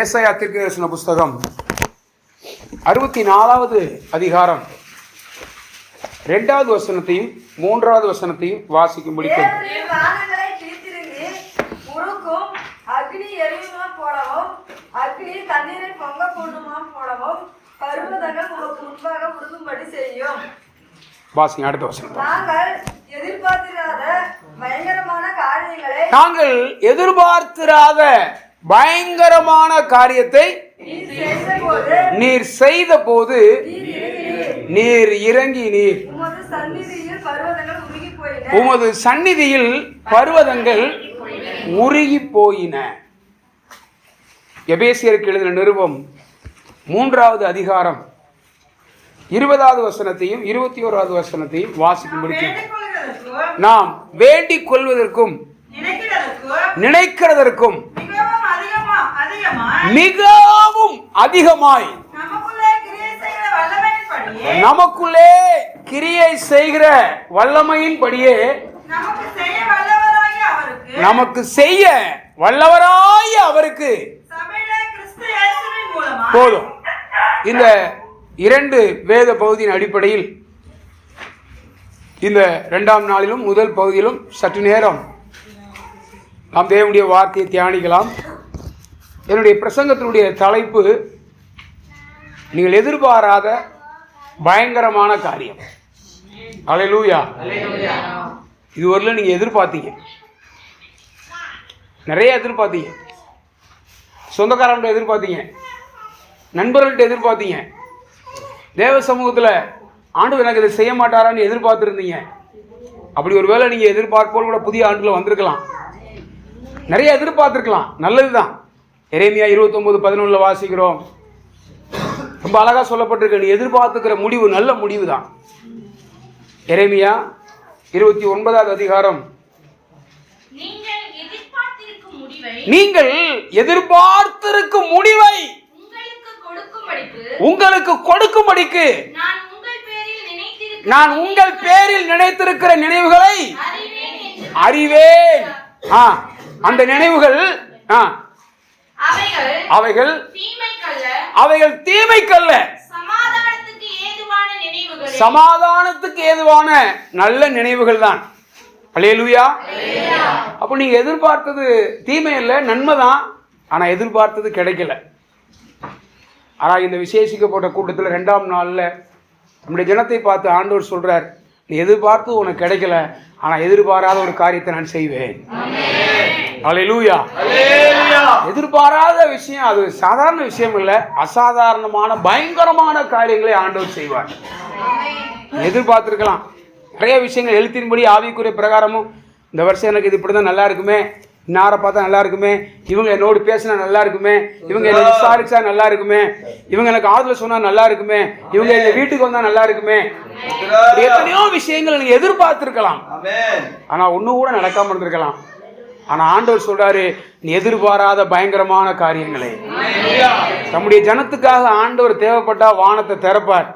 ஏசாயா தீர்க்கதரிசன புஸ்தகம் 64வது அதிகாரம் 2வது வசனத்தையும் 3வது வசனத்தையும் வாசிக்கும்படி வாசிங்க. அடுத்த வசனம். நாங்கள் எதிர்பார்த்திராத பயங்கரமான காரியத்தை நீர் செய்த போது நீர் இறங்கி நீர் உமது சந்நிதியில் பர்வதங்கள் உருகி போயின. எபேசியருக்கு எழுதின நிருபம் 3வது அதிகாரம் 20வது வசனத்தையும் 21வது வசனத்தையும் வாசிக்கும்படி நாம் வேண்டிக் கொள்வதற்கும் நினைக்கிறதற்கும் மிகவும் அதிகமாய் நமக்குள்ளே கிரியை செய்கிற வல்லமையின்படியே நமக்கு செய்ய வல்லவராய் அவருக்கு போதும். இந்த 2 வேத பகுதியின் அடிப்படையில் இந்த 2ஆம் நாளிலும் முதல் பகுதியிலும் சற்று நேரம் நாம் தேவனுடைய வார்த்தையை தியானிக்கலாம். என்னுடைய பிரசங்கத்தினுடைய தலைப்பு நீங்கள் எதிர்பாராத பயங்கரமான காரியம். அல்லேலூயா. இதுவரையிலும் நீங்கள் எதிர்பார்த்தீங்க, நிறைய எதிர்பார்த்தீங்க. சொந்தக்காரன்ட்ட எதிர்பார்த்தீங்க, நண்பர்கள்ட்ட எதிர்பார்த்தீங்க, தேவ சமூகத்தில் ஆண்டவர் எனக்கு இதை செய்ய மாட்டாரான்னு எதிர்பார்த்துருந்தீங்க. அப்படி ஒரு வேளை நீங்கள் எதிர்பார்ப்போடு கூட புதிய ஆண்டில் வந்திருக்கலாம், நிறைய எதிர்பார்த்துருக்கலாம். நல்லது தான். எரேமியா 29:11 வாசிக்கிறோம். ரொம்ப அழகாக சொல்லப்பட்டிருக்கு, நீ எதிர்பார்த்துக்கிற முடிவு நல்ல முடிவு தான். எரேமியா 29வது அதிகாரம், நீங்கள் எதிர்பார்த்திருக்கும் முடிவை உங்களுக்கு கொடுக்கும்படிக்கு நான் உங்கள் பேரில் நினைத்திருக்கிற நினைவுகளை அறிவேன். அந்த நினைவுகள் அவைகள் தீமைக்கல்ல, சமாதானத்துக்கு ஏதுவான நல்ல நினைவுகள் தான். அல்லேலூயா. அப்ப நீங்க எதிர்பார்த்தது தீமை இல்லை, நன்மைதான். ஆனா எதிர்பார்த்தது கிடைக்கல. ஆனா இந்த விசேஷிக்கப்பட்ட கூட்டத்தில் 2ஆம் நாள்ல நம்முடைய ஜனத்தை பார்த்து ஆண்டவர் சொல்றார், நீ எதிர்பார்த்து உனக்கு கிடைக்கல, ஆனா எதிர்பாராத ஒரு காரியத்தை நான் செய்வேன். அல்லேலூயா. எதிர்பாராத விஷயம் அது சாதாரண விஷயம் இல்லை, அசாதாரணமான பயங்கரமான காரியங்களை ஆண்டவர் செய்வார். எதிர்பார்த்திருக்கலாம் நிறைய விஷயங்கள், எழுத்தின்படி ஆவிக்குரிய பிரகாரமும் இந்த வருஷம் எனக்கு இது இப்படிதான் நல்லா இருக்குமே, இன்னாரை பார்த்தா நல்லா இருக்குமே, இவங்க என்னோடு பேசினா நல்லா இருக்குமே, இவங்க என்னை விசாரிச்சா நல்லா இருக்குமே, இவங்க எனக்கு ஆறுதல் சொன்னா நல்லா இருக்குமே, இவங்க எங்க வீட்டுக்கு வந்தா நல்லா இருக்குமே, எத்தனையோ விஷயங்கள் நீங்க எதிர்பார்த்திருக்கலாம். ஆனா ஒண்ணு கூட நடக்காம இருந்திருக்கலாம். ஆனா ஆண்டவர் சொல்றாரு, நீ எதிர்பாராத பயங்கரமான காரியங்களே. நம்முடைய ஜனத்துக்காக ஆண்டவர் தேவைப்பட்டா வானத்தை திறப்பார்,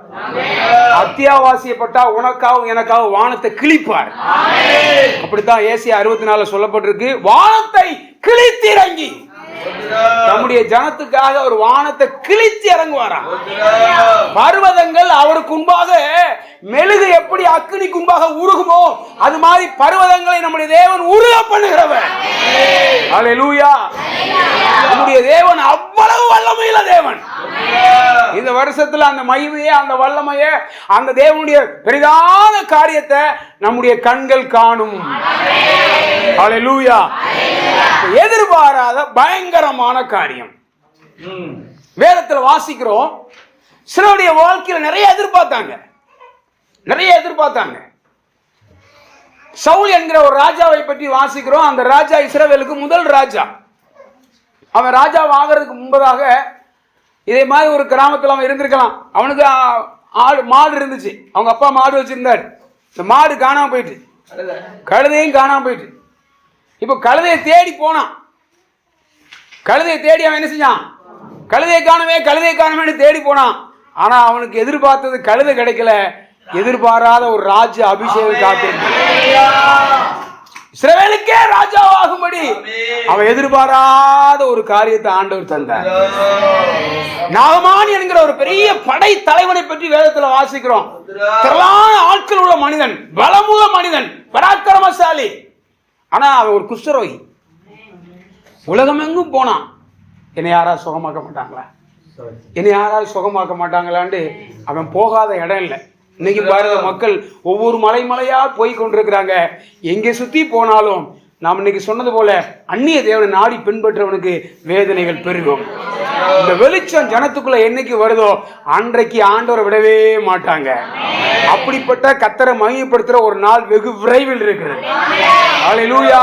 அத்தியாவசியப்பட்டா உனக்காகவும் எனக்காகவும் வானத்தை கிழிப்பார். அப்படித்தான் ஏசாயா 64 சொல்லப்பட்டிருக்கு, வானத்தை கிழித்திறங்கி நம்முடைய ஜனத்துக்காக ஒரு வானத்தை கிழித்து இறங்குவாராம். பர்வதங்கள் அவருக்கு முன்பாக மெழுகு எப்படி அக்கினிக்கு முன்பாக உருகுமோ அது மாதிரி பர்வதங்களை நம்முடைய தேவன் உருக பண்ணுகிறவர். அல்லேலூயா. நம்முடைய தேவன் அவ்வளவு வல்லமையுள்ள தேவன். இந்த வருஷத்துல அந்த மகிமையே, அந்த வல்லமையே, அந்த தேவனுடைய பெரிதான காரியத்தை நம்முடைய கண்கள் காணும். அல்லேலூயா. எதிர்பாராத பயங்கரமான காரியம் வேதத்துல வாசிக்கிறோம். சிலருடைய வாழ்க்கையில நிறைய எதிர்பார்த்தாங்க. சவுல் என்கிற ஒரு ராஜாவை பற்றி வாசிக்கிறோம். அந்த ராஜா இஸ்ரவேலுக்கு முதல் ராஜா. அவன் ராஜா ஆகிறதுக்கு முன்பதாக இதே மாதிரி ஒரு கிராமத்தில் அவன் இருந்திருக்கலாம். அவனுக்கு மாடு இருந்துச்சு, அவங்க அப்பா மாடு வச்சிருந்தாரு. இந்த மாடு காணாம போயிட்டு, கழுதையும் காணாம போயிட்டு. இப்ப கழுதையை தேடி போனான். கழுதையை தேடி அவன் என்ன செஞ்சான்? கழுதையை காணவே தேடி போனான். ஆனா அவனுக்கு எதிர்பார்த்தது கழுதை கிடைக்கல, எதிர்பாராத ஒரு ராஜ்ய அபிஷேகம் காத்திருந்தது. இஸ்ரவேலுக்கே ராஜாவாகும்படி அவன் எதிர்பாராத ஒரு காரியத்தை ஆண்டவர் தந்தார். நாகமான் என்கிற ஒரு பெரிய படை தலைவனை பற்றி வேதத்துல வாசிக்கிறோம். திரளான ஆட்கள் உள்ள மனிதன், பலமுள்ள மனிதன், பராக்கிரமசாலி. ஆனா அவன் ஒரு குஷ்டரோகி. உலகம் எங்கும் போனான். என்னை யாராவது சுகமாக்க மாட்டாங்களா, என்னை யாராவது சுகமாக்க மாட்டாங்களான்னு அவன் போகாத இடம் இல்லை. இன்னைக்கு பாரத மக்கள் ஒவ்வொரு மலையா போய் கொண்டிருக்கிறாங்க. எங்கே சுத்தி போனாலும் நாம் இன்னைக்கு சொன்னது போல அந்நிய தேவனை நாடி பின்பற்றவனுக்கு வேதனைகள் பெருகும். இந்த வெளிச்சம் ஜனத்துக்குள்ள என்னைக்கு வருதோ அன்றைக்கு ஆண்டவரை விடவே மாட்டாங்க. அப்படிப்பட்ட கர்த்தரை மகிமைப்படுத்துற ஒரு நாள் வெகு விரைவில் இருக்கிறது. அல்லேலூயா.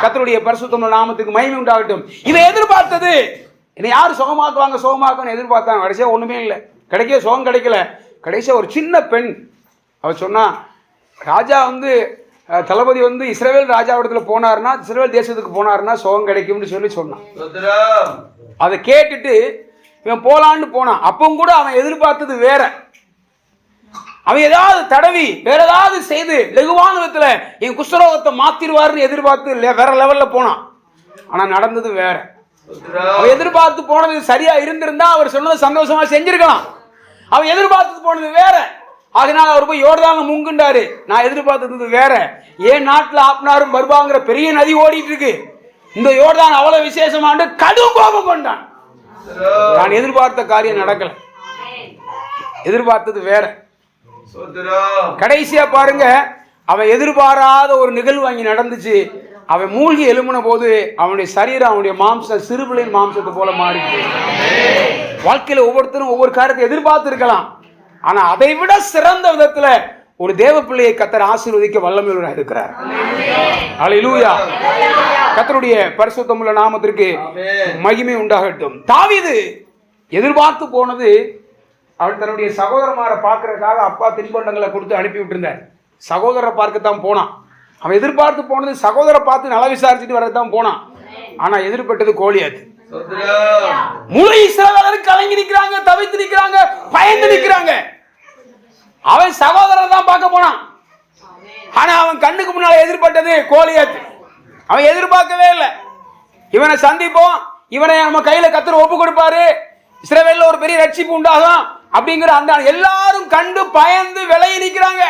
கர்த்தருடைய பரிசுத்த நாமத்துக்கு மகிமை உண்டாகட்டும். இதை எதிர்பார்த்தது, என்னை யார் சுகமாக்குவாங்க எதிர்பார்த்தாங்க. கடைசியா ஒண்ணுமே இல்லை, கிடைக்க சுகம் கிடைக்கல. கடைசியா ஒரு சின்ன பெண் அவ சொன்னா, ராஜா தளபதி இஸ்ரவேல் ராஜாவிடத்துல போனாருன்னா, இஸ்ரவேல் தேசத்துக்கு போனாருன்னா சுகம் கிடைக்கும்னு சொன்னான். அதை கேட்டுட்டு இவன் போலான்னு போனான். அப்பவும் கூட அவன் எதிர்பார்த்தது வேற. அவன் ஏதாவது தடவி வேற ஏதாவது செய்து லகுவான விதத்துல என் குஷ்டரோகத்தை மாத்திருவாருன்னு எதிர்பார்த்து வேற லெவல்ல போனான். ஆனா நடந்தது வேற. அவன் எதிர்பார்த்து போனது சரியா இருந்திருந்தா அவர் சொன்னது சந்தோஷமா செஞ்சிருக்கலாம். அவன் எதிர்பார்த்து போனது வேற. அதனால அவர் போய் யோர்தான்ல முங்குண்டாரு. நான் எதிர்பார்த்தது வேற. ஏன் நாட்டுல ஆப்னாரும் பர்பாங்கிற பெரிய நதி ஓடிட்டு இருக்கு, இந்த யோர்தான் அவ்வளவு விசேஷமாண்டு கடும் கோபம் கொண்டான். நான் எதிர்பார்த்த காரியம் நடக்கல, எதிர்பார்த்தது வேற. கடைசியா பாருங்க, அவன் எதிர்பாராத ஒரு நிகழ்வு அங்கே நடந்துச்சு. அவன் மூழ்கி எழும்பின போது அவனுடைய சரீரம், அவனுடைய மாம்சம் சிறுபிள்ளையின் மாம்சத்தை போல மாறிச்சு. வாழ்க்கையில ஒவ்வொருத்தரும் ஒவ்வொரு காரியத்தை எதிர்பார்த்து இருக்கலாம். ஆனா அதை விட சிறந்த விதத்துல ஒரு தேவ பிள்ளையை கர்த்தர் ஆசீர்வதிக்க வல்லமையுள்ளவராக இருக்கிறார். அல்லேலூயா. கர்த்தருடைய பரிசுத்தமுள்ள நாமத்திற்கு மகிமை உண்டாகட்டும். தாவீது எதிர்பார்த்து போனது, அவன் தன்னுடைய சகோதரமாரை பார்க்கறதுக்காக அப்பா தின்பண்டங்களை கொடுத்து அனுப்பி விட்டுருந்தார். சகோதரரை பார்க்கத்தான் போனான். அவன் எதிர்பார்த்து போனது சகோதரரை பார்த்து நல்லா விசாரிச்சுட்டு வரதான் போனான். ஆனா எதிர்பட்டது கோலியாத். முழு இஸ்ரவேலர் கலங்கி நிக்கிறாங்க, தவித்து நிக்கிறாங்க, பயந்து நிக்கிறாங்க. அவன் சகோதரரை தான் பார்க்க போனான். ஆனா அவன் கண்ணுக்கு முன்னால எதிர்பட்டது கோலியாத். அவன் எதிர்பார்க்கவே இல்லை. இவனை சந்திப்போம், இவனை நம்ம கையில கர்த்தர் ஒப்பு கொடுப்பாரு, இஸ்ரவேல்ல ஒரு பெரிய ரட்சிப்பு உண்டாகும் அப்படிங்கிற அந்த எல்லாரும் கண்டு பயந்து விலகி நிக்கிறாங்க.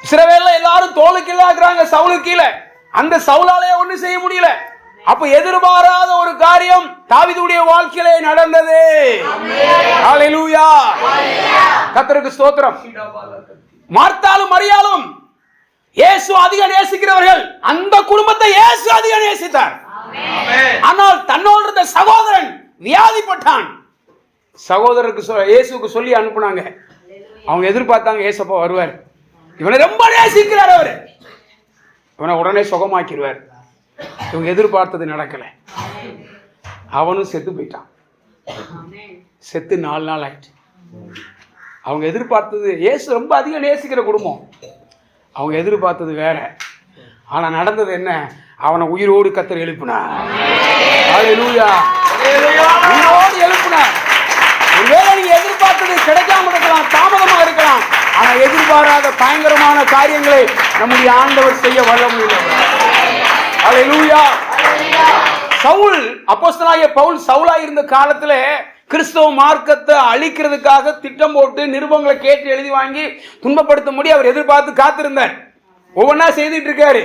இஸ்ரவேல்ல எல்லாரும் தோளுக்கு கீழே சவுலுக்கு கீழே. அந்த சவுலாலே ஒண்ணு செய்ய முடியல. அப்ப எதிர்பாராத ஒரு காரியம் தாவீதுடைய வாழ்க்கையிலே நடந்தது. ஹல்லேலூயா. கர்த்தருக்கு ஸ்தோத்திரம். மார்த்தாலும் மரியாளும் இயேசு அதிக நேசிக்கிறவர்கள். அந்த குடும்பத்தை இயேசு அதிக நேசித்தார். ஆனால் தன்னோடு இருந்த சகோதரன் வியாதிப்பட்டான். சகோதரருக்கு இயேசுக்கு சொல்லி அனுப்புனாங்க. அவங்க எதிர்பார்த்தாங்க இயேசப்பா வருவார், இவனை ரொம்ப நேசிக்கிறார், அவர் இவனை உடனே சுகமாக்கிடுவார். இவங்க எதிர்பார்த்தது நடக்கல. அவனும் செத்து போயிட்டான். செத்து 4 நாள் ஆயிடுச்சு. அவங்க எதிர்பார்த்தது, இயேசு ரொம்ப அதிகம் நேசிக்கிற குடும்பம், அவங்க எதிர்பார்த்தது வேற. ஆனா நடந்தது என்ன? அவனை உயிரோடு கர்த்தர் எழுப்பினார். ஹல்லேலூயா. உயிரோடு எழுப்பினார். ஒருவேளை நீங்க எதிர்பார்த்தது கிடைக்காம இருக்கலாம், தாமதமா இருக்கலாம். ஆனா எதிர்பாராத பயங்கரமான காரியங்களை நம்முடைய ஆண்டவர் செய்ய வல்லமையுள்ளவர். ஹல்லேலூயா. சவுல், அப்போஸ்தலனாகிய பவுல் சவுலா இருந்த காலத்துல கிறிஸ்தவ மார்க்கத்தை அழிக்கிறதுக்காக திட்டம் போட்டு நிருபங்களை கேட்டு எழுதி வாங்கி துன்பப்படுத்தும்படி அவர் எதிர்பார்த்து காத்திருந்தார். ஒவ்வொன்றா செய்துட்டு இருக்காரு.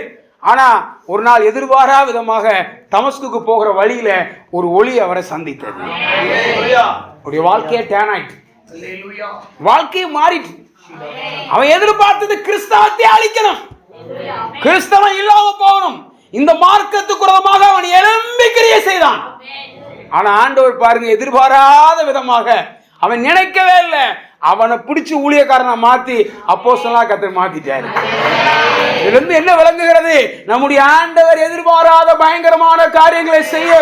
ஆனா ஒரு நாள் எதிர்பாரா விதமாக தமஸ்குக்கு போகிற வழியில ஒரு ஒளி அவரை சந்தித்தது. அவருடைய வாழ்க்கையே டேன் ஆயிட்டு, வாழ்க்கையை மாறிட்டு. அவன் எதிர்பார்த்தது கிறிஸ்தவத்தை அழிக்கணும், கிறிஸ்தவம் இல்லாம போகணும். இந்த மார்க்கத்துக்கு விரோதமாக அவன் எழும்பி கிரியை செய்தான். ஆனா ஆண்டவர் பாருங்க, எதிர்பாராத விதமாக, அவன் நினைக்கவே இல்லை, அவனை பிடிச்சு ஊழியக்காரனை மாத்தி அப்போஸ்தலனா கர்த்தர் மாத்திட்டாரு. இதுல இருந்து என்ன விளங்குகிறது? நம்முடைய ஆண்டவர் எதிர்பாராத பயங்கரமான காரியங்களை செய்ய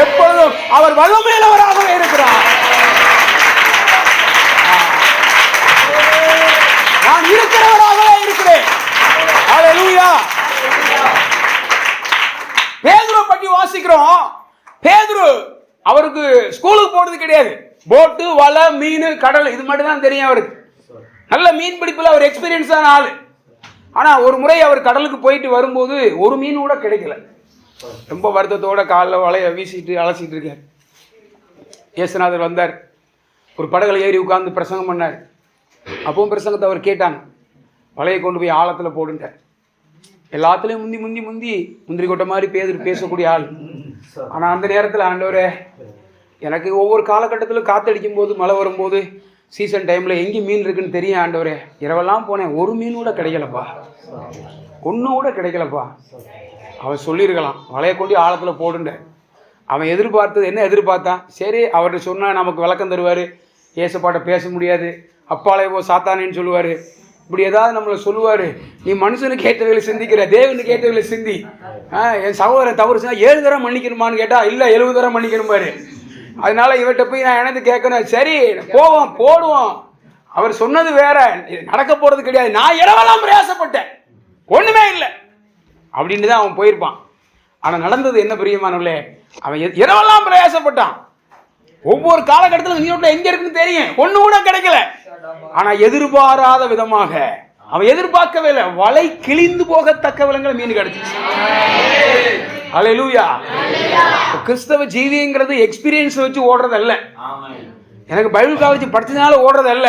எப்பொழுதும் அவர் வல்லமையுள்ளவராகவே இருக்கிறார். நான் இருக்கிறவராகவே இருக்கிறேன். ஹல்லேலூயா. பேதுரு பற்றி வாசிக்கிறோம். பேதுரு அவருக்கு ஸ்கூலுக்கு போறது கிடையாது. போட்டு, வலை, மீன், கடல் இது மட்டும் தான் தெரியும் அவருக்கு. நல்ல மீன் பிடிப்புல அவர் எக்ஸ்பீரியன்ஸான ஆளு. ஆனா ஒரு முறை அவர் கடலுக்கு போயிட்டு வரும்போது ஒரு மீன் கூட கிடைக்கல. ரொம்ப வருத்தத்தோட காலில் வலையை வீசிட்டு அலசிட்டு இருக்கார். இயேசுநாதர் வந்தார், ஒரு படகுல ஏறி உட்கார்ந்து பிரசங்கம் பண்ணார். அப்பவும் பிரசங்கத்தை அவர் கேட்டாங்க. வலையை கொண்டு போய் ஆழத்தில் போடுன்ட்டார். எல்லாத்துலேயும் முந்திரி கொட்டை மாதிரி பேசக்கூடிய ஆள். ஆனால் அந்த நேரத்தில் ஆண்டவரே, எனக்கு ஒவ்வொரு காலகட்டத்திலும் காற்றடிக்கும் போது, மழை வரும்போது, சீசன் டைமில் எங்கே மீன் இருக்குன்னு தெரியும் ஆண்டவரே. இரவெல்லாம் போனேன், ஒரு மீன் கூட கிடைக்கலப்பா, ஒன்றும் கூட கிடைக்கலப்பா. அவன் சொல்லியிருக்கலாம், வலையை கொண்டு ஆழத்தில் போடுன்ட்டார். அவன் எதிர்பார்த்தது என்ன எதிர்பார்த்தான்? சரி, அவர்கிட்ட சொன்னால் நமக்கு விளக்கம் தருவார், ஏசப்பாட்ட பேச முடியாது, அப்பாலே போ சாத்தானேன்னு சொல்லுவார், இப்படி ஏதாவது நம்மளை சொல்லுவார். நீ மனுஷனுக்கு ஏற்றவைகளை சிந்திக்கிற, தேவனுக்கு ஏற்றவைகளை சிந்தி. என் சகோதரன் தவறு சொன்னா 7 தரம் மன்னிக்கணுமான்னு கேட்டால் இல்லை 70 தரம் மன்னிக்கணும்பாரு. அதனால இவர்கிட்ட போய் நான் எனக்கு கேட்கணும், சரி போவோம் போடுவோம், அவர் சொன்னது வேற, நடக்க போறது கிடையாது, நான் இரவெல்லாம் பிரயாசப்பட்டேன், ஒண்ணுமே இல்லை அப்படின்னு தான் அவன் போயிருப்பான். ஆனா நடந்தது என்ன பிரியமானவர்களே, அவன் இரவெல்லாம் பிரயாசப்பட்டான். ஒவ்வொரு காலகட்டத்தில் நீரோட்டம் எங்க இருக்குன்னு தெரியும், ஒண்ணு கூட கிடைக்கல. ஆனா எதிர்பாராத விதமாக, அவன் எதிர்பார்க்கவே இல்லை, வலை கிழிந்து போகத்தக்க விலங்குல மீன் கிடைச்சிச்சு. அல்லேலூயா. கிறிஸ்தவ ஜீவியங்கிறது எக்ஸ்பீரியன்ஸ் வச்சு ஓடுறது அல்ல. எனக்கு பைபிள் காலேஜ் படிச்சதுனால ஓடுறது அல்ல.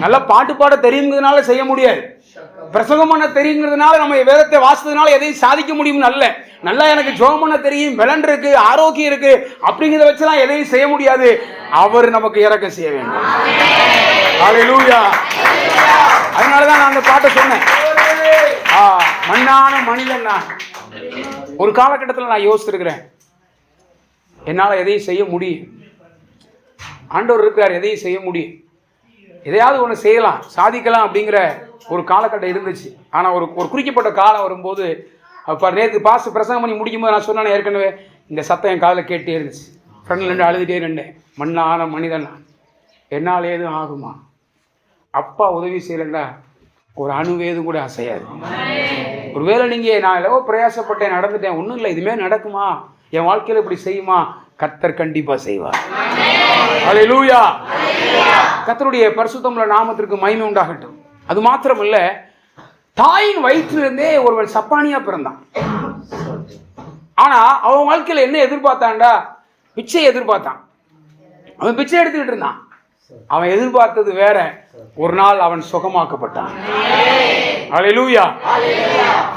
நல்லா பாட்டு பாட தெரியுங்கிறதுனால செய்ய முடியாது, பிரசங்கம் பண்ண தெரியுங்கிறதுனால நம்ம வேதத்தை வாசித்ததுனால எதையும் சாதிக்க முடியும் அல்ல. நல்லா எனக்கு ஜெபம் பண்ண தெரியும், பலன் இருக்கு, ஆரோக்கியம் இருக்கு, அப்படிங்கிறத வச்சுலாம் எதையும் செய்ய முடியாது. அவர் நமக்கு இறக்கம் செய்ய வேண்டும். அல்லேலூயா. அதனாலதான் நான் அந்த பாட்டை சொன்னேன், மண்ணான மனிதன் நான். ஒரு காலகட்டத்தில் நான் யோசிச்சிருக்கிறேன், என்னால் எதையும் செய்ய முடியும், ஆண்டவர் இருக்கார், எதையும் செய்ய முடியும், எதையாவது ஒன்று செய்யலாம், சாதிக்கலாம் அப்படிங்கிற ஒரு காலகட்டம் இருந்துச்சு. ஆனால் ஒரு குறிக்கப்பட்ட காலம் வரும்போது, அப்போ நேற்று பாஸ்ட் பிரசங்கம் பண்ணி முடிக்கும்போது நான் சொன்னேன், ஏற்கனவே இந்த சத்தம் என் காதில் கேட்டே இருந்துச்சு. ஃப்ரெண்டில் ரெண்டு அழுதுகிட்டே இருந்தேன், மண்ணான மனிதன் நான், என்னால் ஏதும் ஆகுமா? அப்பா உதவி செய்யலண்டா ஒரு அணுவேதும் கூட அசையாது. ஒருவேளை நீங்கள் நான் எவ்வளோ பிரயாசப்பட்டேன், நடந்துட்டேன், ஒன்றும் இல்லை, இதுமே நடக்குமா, என் வாழ்க்கையில் இப்படி செய்யுமா? கர்த்தர் கண்டிப்பாக செய்வார். அல்லேலூயா. கர்த்தருடைய பரிசுத்தமுள்ள நாமத்திற்கு மகிமை உண்டாகட்டும். அது மாத்திரம் இல்லை, தாயின் வயிற்றிலிருந்தே ஒருவன் சப்பானியா பிறந்தான். ஆனா அவன் வாழ்க்கையில என்ன எதிர்பார்த்தான்டா? பிச்சை எதிர்பார்த்தான். அவன் பிச்சை எடுத்துக்கிட்டு இருந்தான். அவன் எதிர்பார்த்தது வேற. ஒரு நாள் அவன் சுகமாக்கப்பட்டான். அல்லேலூயா.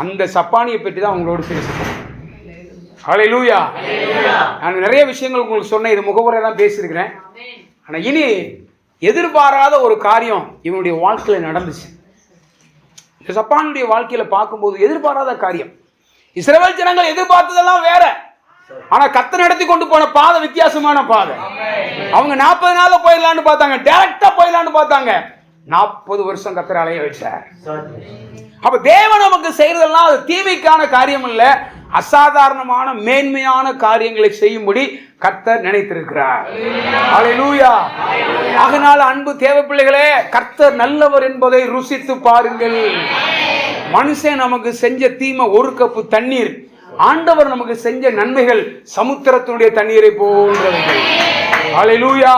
அந்த சப்பானியை பற்றி தான் உங்களோடு பேசுறேன். அல்லேலூயா. நான் நிறைய விஷயங்கள் உங்களுக்கு சொன்னேன், இது முகவுரை தான் பேசியிருக்கிறேன். ஆனா இனி எதிர்பாராத ஒரு காரியம் இவனுடைய வாழ்க்கையில நடந்துச்சு. இந்த சப்பானுடைய வாழ்க்கையில பார்க்கும்போது எதிர்பாராத காரியம். இஸ்ரவேல் ஜனங்கள் எதிர்பார்த்ததெல்லாம் வேற, ஆனா கர்த்தர் நடத்தி கொண்டு போன பாதை வித்தியாசமான பாதை. அவங்க 40 நாள்ல போயிடலான்னு பார்த்தாங்க, டைரக்டா போயிடலான்னு பார்த்தாங்க. 40 வருஷம் கர்த்தர் அலைய வச்சார். அப்ப தேவன் நமக்கு செய்யறதெல்லாம் அது தீமைக்கான காரியம் இல்ல, அசாதாரணமான மேன்மையான காரியங்களை செய்யும்படி கர்த்தர் நினைத்திருக்கிறார். அல்லேலூயா. அதனால அன்பு தேவ பிள்ளைகளே, கர்த்தர் நல்லவர் என்பதை ருசித்து பாருங்கள். மனுஷன் நமக்கு செஞ்ச தீமை ஒரு கப்பு தண்ணீர், ஆண்டவர் நமக்கு செஞ்ச நன்மைகள் சமுத்திரத்தினுடைய தண்ணீரை போன்றவர்கள். அல்லேலூயா.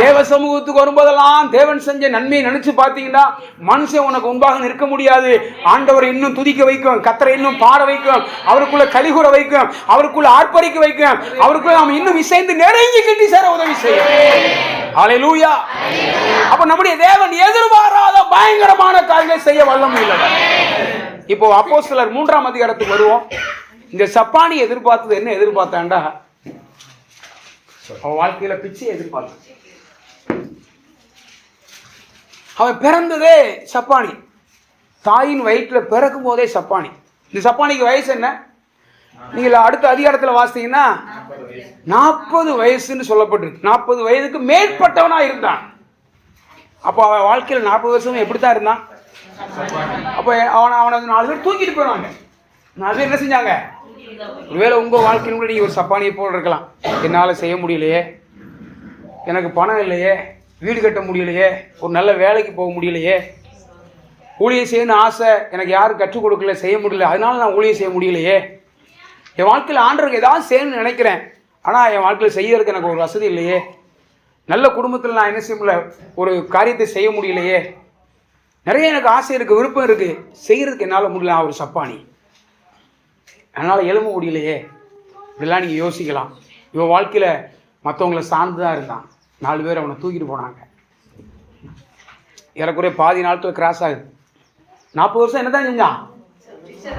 தேவ சமூகத்துக்கு வரும்போதெல்லாம் தேவன் செஞ்ச நன்மையை நினைச்சு பார்த்தீங்கன்னா மனுஷன் உனக்கு முன்பாக நிற்க முடியாது. ஆண்டவரை இன்னும் துதிக்க வைக்கும், கர்த்தரை இன்னும் பாட வைக்கும், அவருக்குள்ள கலிகூற வைக்கும், அவருக்குள்ள ஆர்ப்பரிக்க வைக்கும், அவருக்குள்ள நாம் இன்னும் இசைந்து நெருங்கி கிட்டி சேர உதவி செய்யும். அல்லேலூயா. அப்ப நம்முடைய தேவன் எதிர்பாராத பயங்கரமான காரியங்களை செய்ய வல்லமை உள்ளவர். இப்போ அப்போஸ்தலர் 3ஆம் அதிகாரத்துக்கு வருவோம். இந்த சப்பானி எதிர்பார்த்தது என்ன எதிர்பார்த்தான்டா? அவன் வாழ்க்கையில பிச்சை எதிர்பார்த்தான். அவன் பிறந்ததே சப்பானி, தாயின் வயிற்றுல பிறக்கும் போதே சப்பானி. இந்த சப்பானிக்கு வயசு என்ன? நீங்க அடுத்த அதிகாரத்துல வாசித்தீங்கன்னா 40 வயசுன்னு சொல்லப்பட்டிருக்கு. 40 வயதுக்கு மேற்பட்டவனா இருந்தான். அப்போ அவன் வாழ்க்கையில 40 வருஷம் எப்படித்தான் இருந்தான்? அப்ப அவனை 4 பேர் தூக்கிட்டு போயிடுவாங்க. 4 பேர் என்ன செஞ்சாங்க? ஒருவேளை உங்க வாழ்க்கையில கூட நீங்க ஒரு சப்பானியை போல இருக்கலாம். என்னால செய்ய முடியலையே, எனக்கு பணம் இல்லையே, வீடு கட்ட முடியலையே, ஒரு நல்ல வேலைக்கு போக முடியலையே, ஊழியம் செய்யணும்னு ஆசை, எனக்கு யாரும் கற்றுக் கொடுக்கல, செய்ய முடியல, அதனால நான் ஊழியம் செய்ய முடியலையே, என் வாழ்க்கையில் ஆண்டவருக்கு ஏதாவது செய்யணும்னு நினைக்கிறேன், ஆனா என் வாழ்க்கையில் செய்யறதுக்கு எனக்கு ஒரு வசதி இல்லையே, நல்ல குடும்பத்தில் நான் என்ன செய்ய முடியல, ஒரு காரியத்தை செய்ய முடியலையே, நிறைய எனக்கு ஆசை இருக்கு, விருப்பம் இருக்கு, செய்யறதுக்கு என்னால் முடியல. ஒரு சப்பானி. அதனால் எழும்ப முடியலையே, இப்படிலாம் நீங்கள் யோசிக்கலாம். இவன் வாழ்க்கையில் மற்றவங்கள சார்ந்து தான் இருந்தான். 4 பேர் அவனை தூக்கிட்டு போனாங்க. ஏறக்குறைய பாதி நாட்கள் கிராஸ் ஆகுது. 40 வருஷம் என்ன தான் செஞ்சான்?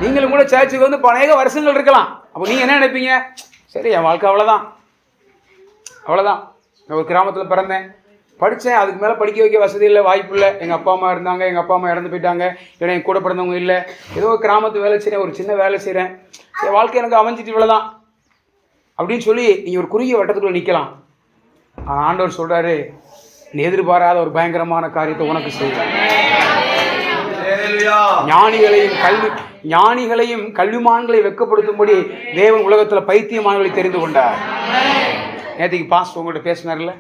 நீங்களும் கூட சர்ச்சுக்கு வந்து அநேக வருஷங்கள் இருக்கலாம். அப்போ நீங்கள் என்ன நினைப்பீங்க? சரி, என் வாழ்க்கை அவ்வளோதான், அவ்வளோதான். நான் ஒரு கிராமத்தில் பிறந்தேன், படித்தேன், அதுக்கு மேலே படிக்க வைக்க வசதி இல்லை, வாய்ப்பு இல்லை. எங்கள் அப்பா அம்மா இருந்தாங்க, எங்கள் அப்பா அம்மா இறந்து போயிட்டாங்க, ஏன்னா என் கூட பிறந்தவங்க இல்லை. ஏதோ ஒரு கிராமத்து வேலை செய்கிறேன், ஒரு சின்ன வேலை செய்கிறேன், என் வாழ்க்கை எனக்கு அமைஞ்சிட்டு இவ்வளோதான் அப்படின்னு சொல்லி நீங்கள் ஒரு குறுகிய வட்டத்துக்குள்ளே நிற்கலாம். ஆனால் ஆண்டவர் சொல்கிறாரு, நீ எதிர்பாராத ஒரு பயங்கரமான காரியத்தை உனக்கு செய்வேன். ஞானிகளையும் கல்விமான்களை வெட்கப்படுத்தும்படி தேவன் உலகத்தில் பைத்தியமான்களை தெரிந்து கொண்டார். நேற்றுக்கு பாஸ்ட் உங்கள்கிட்ட பேசினார்ல,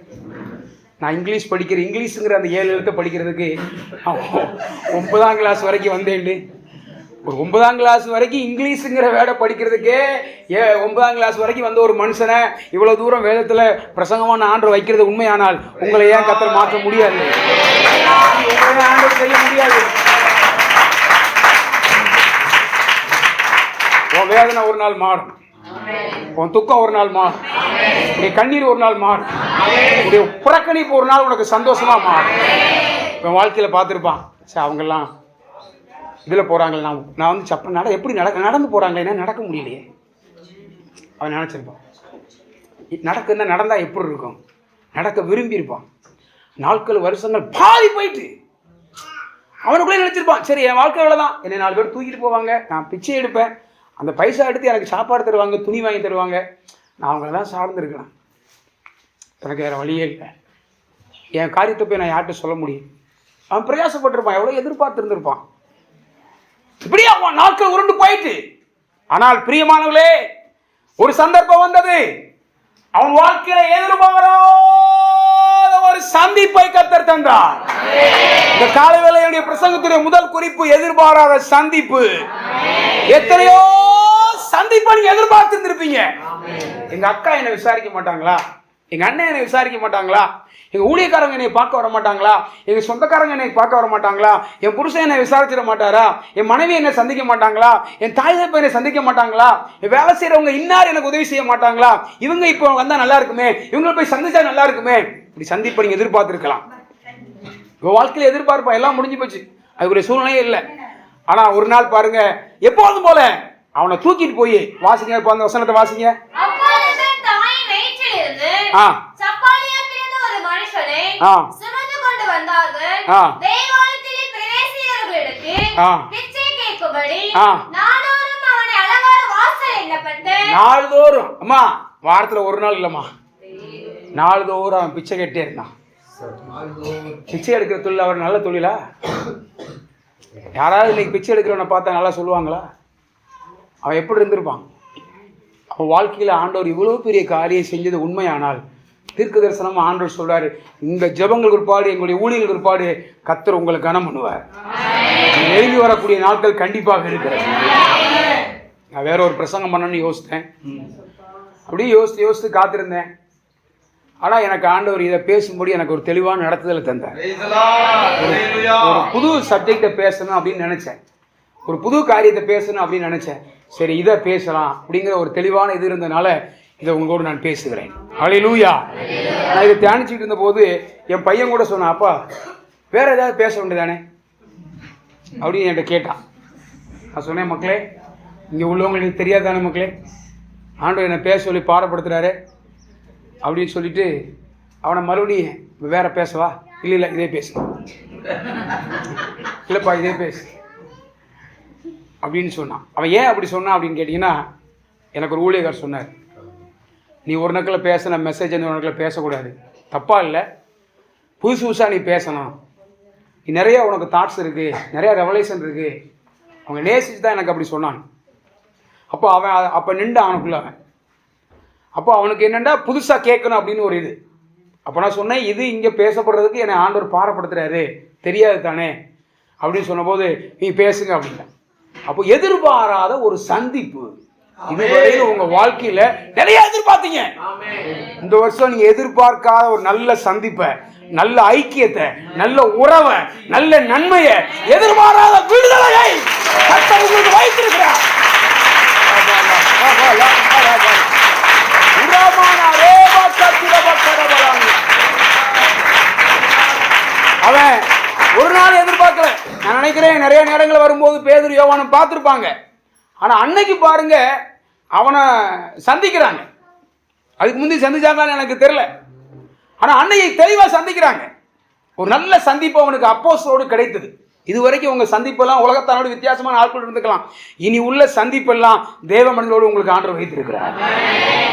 நான் இங்கிலீஷ் படிக்கிறேன், இங்கிலீஷுங்கிற அந்த 7 எழுத்தை படிக்கிறதுக்கு 9ஆம் கிளாஸ் வரைக்கும் வந்தேன். ஒரு 9ஆம் கிளாஸ் வரைக்கும் இங்கிலீஷுங்கிற வேடை படிக்கிறதுக்கே 9ஆம் கிளாஸ் வரைக்கும் வந்த ஒரு மனுஷனை இவ்வளோ தூரம் வேதத்தில் பிரசங்கமான ஆண்டு வைக்கிறது உண்மையானால் உங்களை ஏன் கர்த்தர் மாற்ற முடியாது? உங்களை ஆண்டு செய்ய முடியாது. உன் வேதனை ஒரு நாள் மாறும், உன் துக்கம் ஒரு நாள் மாறும், உடைய கண்ணீர் ஒரு நாள் மாறும், உடைய புறக்கணிப்பு ஒரு நாள் உனக்கு சந்தோஷமா மாறும். என் வாழ்க்கையில் பார்த்துருப்பான், சரி அவங்கெல்லாம் இதில் போகிறாங்களே, நான் வந்து எப்படி நடந்து போகிறாங்களே, நடக்க முடியலையே அவன் நினச்சிருப்பான். நடக்குன்னா நடந்தால் எப்படி இருக்கும்? நடக்க விரும்பியிருப்பான். நாட்கள் வருஷங்கள் பாதி போயிட்டு அவனுக்குள்ளே நினச்சிருப்பான், சரி என் வாழ்க்கை இவ்வளோதான், என்னை 4 பேர் தூக்கிட்டு போவாங்க, நான் பிச்சை எடுப்பேன், அந்த பைசா எடுத்து எனக்கு சாப்பாடு தருவாங்க, துணி வாங்கி தருவாங்க, நான் அவங்கள தான் சார்ந்துருக்கிறேன், எனக்கு வேறு வழியே இல்லை, என் காரியத்தை போய் நான் யார்கிட்ட சொல்ல முடியும்? அவன் பிரயாசப்பட்டிருப்பான், எவ்வளோ எதிர்பார்த்துருந்துருப்பான். இப்படியே அவன் நாட்கள் உருண்டு போயிட்டு, ஆனால் பிரியமானவர்களே, ஒரு சந்தர்ப்பம் வந்தது. அவன் வாழ்க்கையில எதிர்பாராத ஒரு சந்திப்பை கர்த்தர் தந்தார். இந்த காலைவேளையுடைய பிரசங்கத்துடைய முதல் குறிப்பு எதிர்பாராத சந்திப்பு. எத்தனையோ சந்திப்பை நீங்க எதிர்பார்த்திருந்திருப்பீங்க. எங்க அக்கா என்னை விசாரிக்க மாட்டாங்களா? எங்க அண்ணன் என்னை விசாரிக்க மாட்டாங்களா? எங்க ஊழியக்காரங்க என்னை பார்க்க வர மாட்டாங்களா? எங்க சொந்தக்காரங்க என்னை பார்க்க வர மாட்டாங்களா? என் புருஷன் என்னை விசாரிச்சிட மாட்டாரா? என் மனைவி என்னை சந்திக்க மாட்டாங்களா? என் தாய் தகப்பன் என்னை சந்திக்க மாட்டாங்களா? என் வேலை செய்யறவங்க இன்னார் எனக்கு உதவி செய்ய மாட்டாங்களா? இவங்க இப்போ வந்தா நல்லா இருக்குமே, இவங்களை போய் சந்திச்சா நல்லா இருக்குமே. இப்படி சந்திப்பை நீங்க எதிர்பார்த்திருக்கலாம். உங்க வாழ்க்கையில எதிர்பார்ப்பா எல்லாம் முடிஞ்சு போச்சு, அதுக்குரிய சூழ்நிலையே இல்லை. ஆனா ஒரு நாள் பாருங்க, எப்போதும் போல அவனை தூக்கிட்டு போய் வாசிங்க, இப்போ அந்த வசனத்தை வாசிங்க. நாள்தோறும், அம்மா வாரத்துல ஒரு நாள் இல்லம்மா, நாள்தோறும் அவன் பிச்சை கேட்டே இருந்தான். பிச்சை எடுக்கிற தொழில் அவர் நல்ல தொழிலா? யாராவது இன்னைக்கு பிச்சை எடுக்கிறவனை பார்த்தா நல்லா சொல்லுவாங்களா? அவன் எப்படி இருந்திருப்பான்? அவன் வாழ்க்கையில் ஆண்டவர் இவ்வளவு பெரிய காரியம் செஞ்சது உண்மையானால், தீர்க்க தரிசனமா ஆண்டவர் சொல்றாரு, இந்த ஜெபங்கள் பிற்பாடு, எங்களுடைய ஊழியர்கள் பிற்பாடு கர்த்தர் உங்களை கனம் பண்ணுவார். நெருங்கி வரக்கூடிய நாட்கள் கண்டிப்பாக இருக்கிறது. நான் வேற ஒரு பிரசங்கம் பண்ணணும்னு யோசித்தேன், அப்படியே யோசித்து காத்திருந்தேன். ஆனா எனக்கு ஆண்டவர் இதை பேசும்படி எனக்கு ஒரு தெளிவான நடத்துதலை தந்தார். ஒரு புது சப்ஜெக்டை பேசணும் அப்படின்னு நினைச்சேன், ஒரு புது காரியத்தை பேசணும் அப்படின்னு நினைச்சேன். சரி, இதை பேசலாம் அப்படிங்கிற ஒரு தெளிவான இது இருந்ததுனால இதை உங்களோடு நான் பேசுகிறேன். ஹல்லேலூயா. நான் இதை தியானிச்சுட்டு இருந்த போது என் பையன் கூட சொன்னான், அப்பா வேற ஏதாவது பேச வேண்டியதானே அப்படின்னு என்கிட்ட கேட்டான். நான் சொன்னேன், மக்களே இங்கே உள்ளவங்களுக்கு தெரியாதானே மக்களே, ஆண்டவர் என்னை பேச சொல்லி பாடப்படுத்துறாரு அப்படின்னு சொல்லிட்டு அவனை மறுபடியும் வேற பேசவா? இல்லை இதே பேசு, இல்லைப்பா இதே பேசு அப்படின்னு சொன்னான். அவன் ஏன் அப்படி சொன்னான் அப்படின்னு கேட்டிங்கன்னா, எனக்கு ஒரு ஊழியக்காரர் சொன்னார், நீ ஒரு நக்கில் பேசின மெசேஜ் ஒரு நக்கில் பேசக்கூடாது, தப்பா இல்லை, புதுசாக நீ பேசணும், நீ நிறைய உனக்கு தாட்ஸ் இருக்குது, நிறையா ரெவலேஷன் இருக்குது. அவங்க நேசிச்சு தான் எனக்கு அப்படி சொன்னான். அப்போ அவன் அப்போ நின்று அவனுக்குள்ள அவன் அப்போ அவனுக்கு என்னென்னா புதுசாக கேட்கணும் அப்படின்னு ஒரு இது. அப்போ நான் சொன்னேன், இது இங்கே பேசப்படுறதுக்கு என்னை ஆண்டவர் பாடப்படுத்துறாரு, தெரியாது தானே அப்படின்னு சொன்னபோது நீ பேசுங்க அப்படின்னா. அப்போ எதிர்பாராத ஒரு சந்திப்பு. இதுவரையில் உங்க வாழ்க்கையில நிறைய எதிர்பார்த்தீங்க, இந்த வருஷம் நீங்க எதிர்பார்க்காத ஒரு நல்ல சந்திப்பை, நல்ல ஐக்கியத்தை, நல்ல உறவை, நல்ல நன்மையை, எதிர்பாராத விடுதலையை கர்த்தர் உங்களுக்கு வைத்திருக்கிறார். அவன் ஒரு நாள் எதிர்பார்க்கல. நான் நினைக்கிறேன் நிறைய நேரங்கள் வரும்போது பேதுரு யோவானும் பார்த்துருப்பாங்க. ஆனா அன்னைக்கு பாருங்க அவனை சந்திக்கிறாங்க. அதுக்கு முந்தைய சந்திச்சாங்கன்னு எனக்கு தெரியல. ஆனா அன்னைக்கு தெளிவா சந்திக்கிறாங்க. ஒரு நல்ல சந்திப்பு அவனுக்கு அப்போஸ்தலரோடு கிடைத்தது. இதுவரைக்கும் உங்க சந்திப்பெல்லாம் உலகத்தானோட வித்தியாசமான ஆட்கள் இருந்துக்கலாம். இனி உள்ள சந்திப்பெல்லாம் தேவ மனிதரோடு உங்களுக்கு ஆண்டவர் வைத்திருக்கிறார்.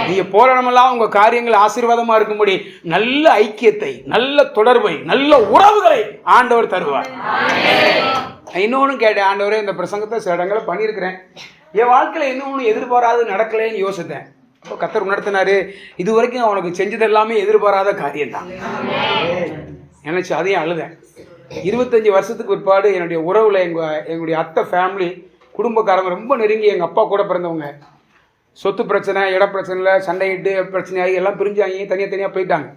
நீங்க போராடமெல்லாம் உங்க காரியங்கள் ஆசீர்வாதமா இருக்கும்படி நல்ல ஐக்கியத்தை, நல்ல தொடர்பை, நல்ல உறவுகளை ஆண்டவர் தருவார். இன்னொன்னு கேட்டேன், ஆண்டவரே இந்த பிரசங்கத்தை சில இடங்களை பண்ணியிருக்கிறேன், என் வாழ்க்கையில இன்னொன்னு எதிர்பாராது நடக்கலைன்னு யோசித்தேன். அப்போ கர்த்தர் உணர்த்தினாரு, இது வரைக்கும் அவனுக்கு செஞ்சது எல்லாமே எதிர்பாராத காரியம்தான் நினைச்சு அதையும் அழுதேன். 25 வருஷத்துக்கு பிற்பாடு என்னுடைய உறவுல எங்களுடைய அத்தை ஃபேமிலி குடும்பக்காரங்க ரொம்ப நெருங்கி, எங்கள் அப்பா கூட பிறந்தவங்க, சொத்து பிரச்சனை, இட பிரச்சனையில் சண்டையிட்டு பிரச்சனையாகி எல்லாம் பிரிஞ்சாங்க, தனியாக போயிட்டாங்க.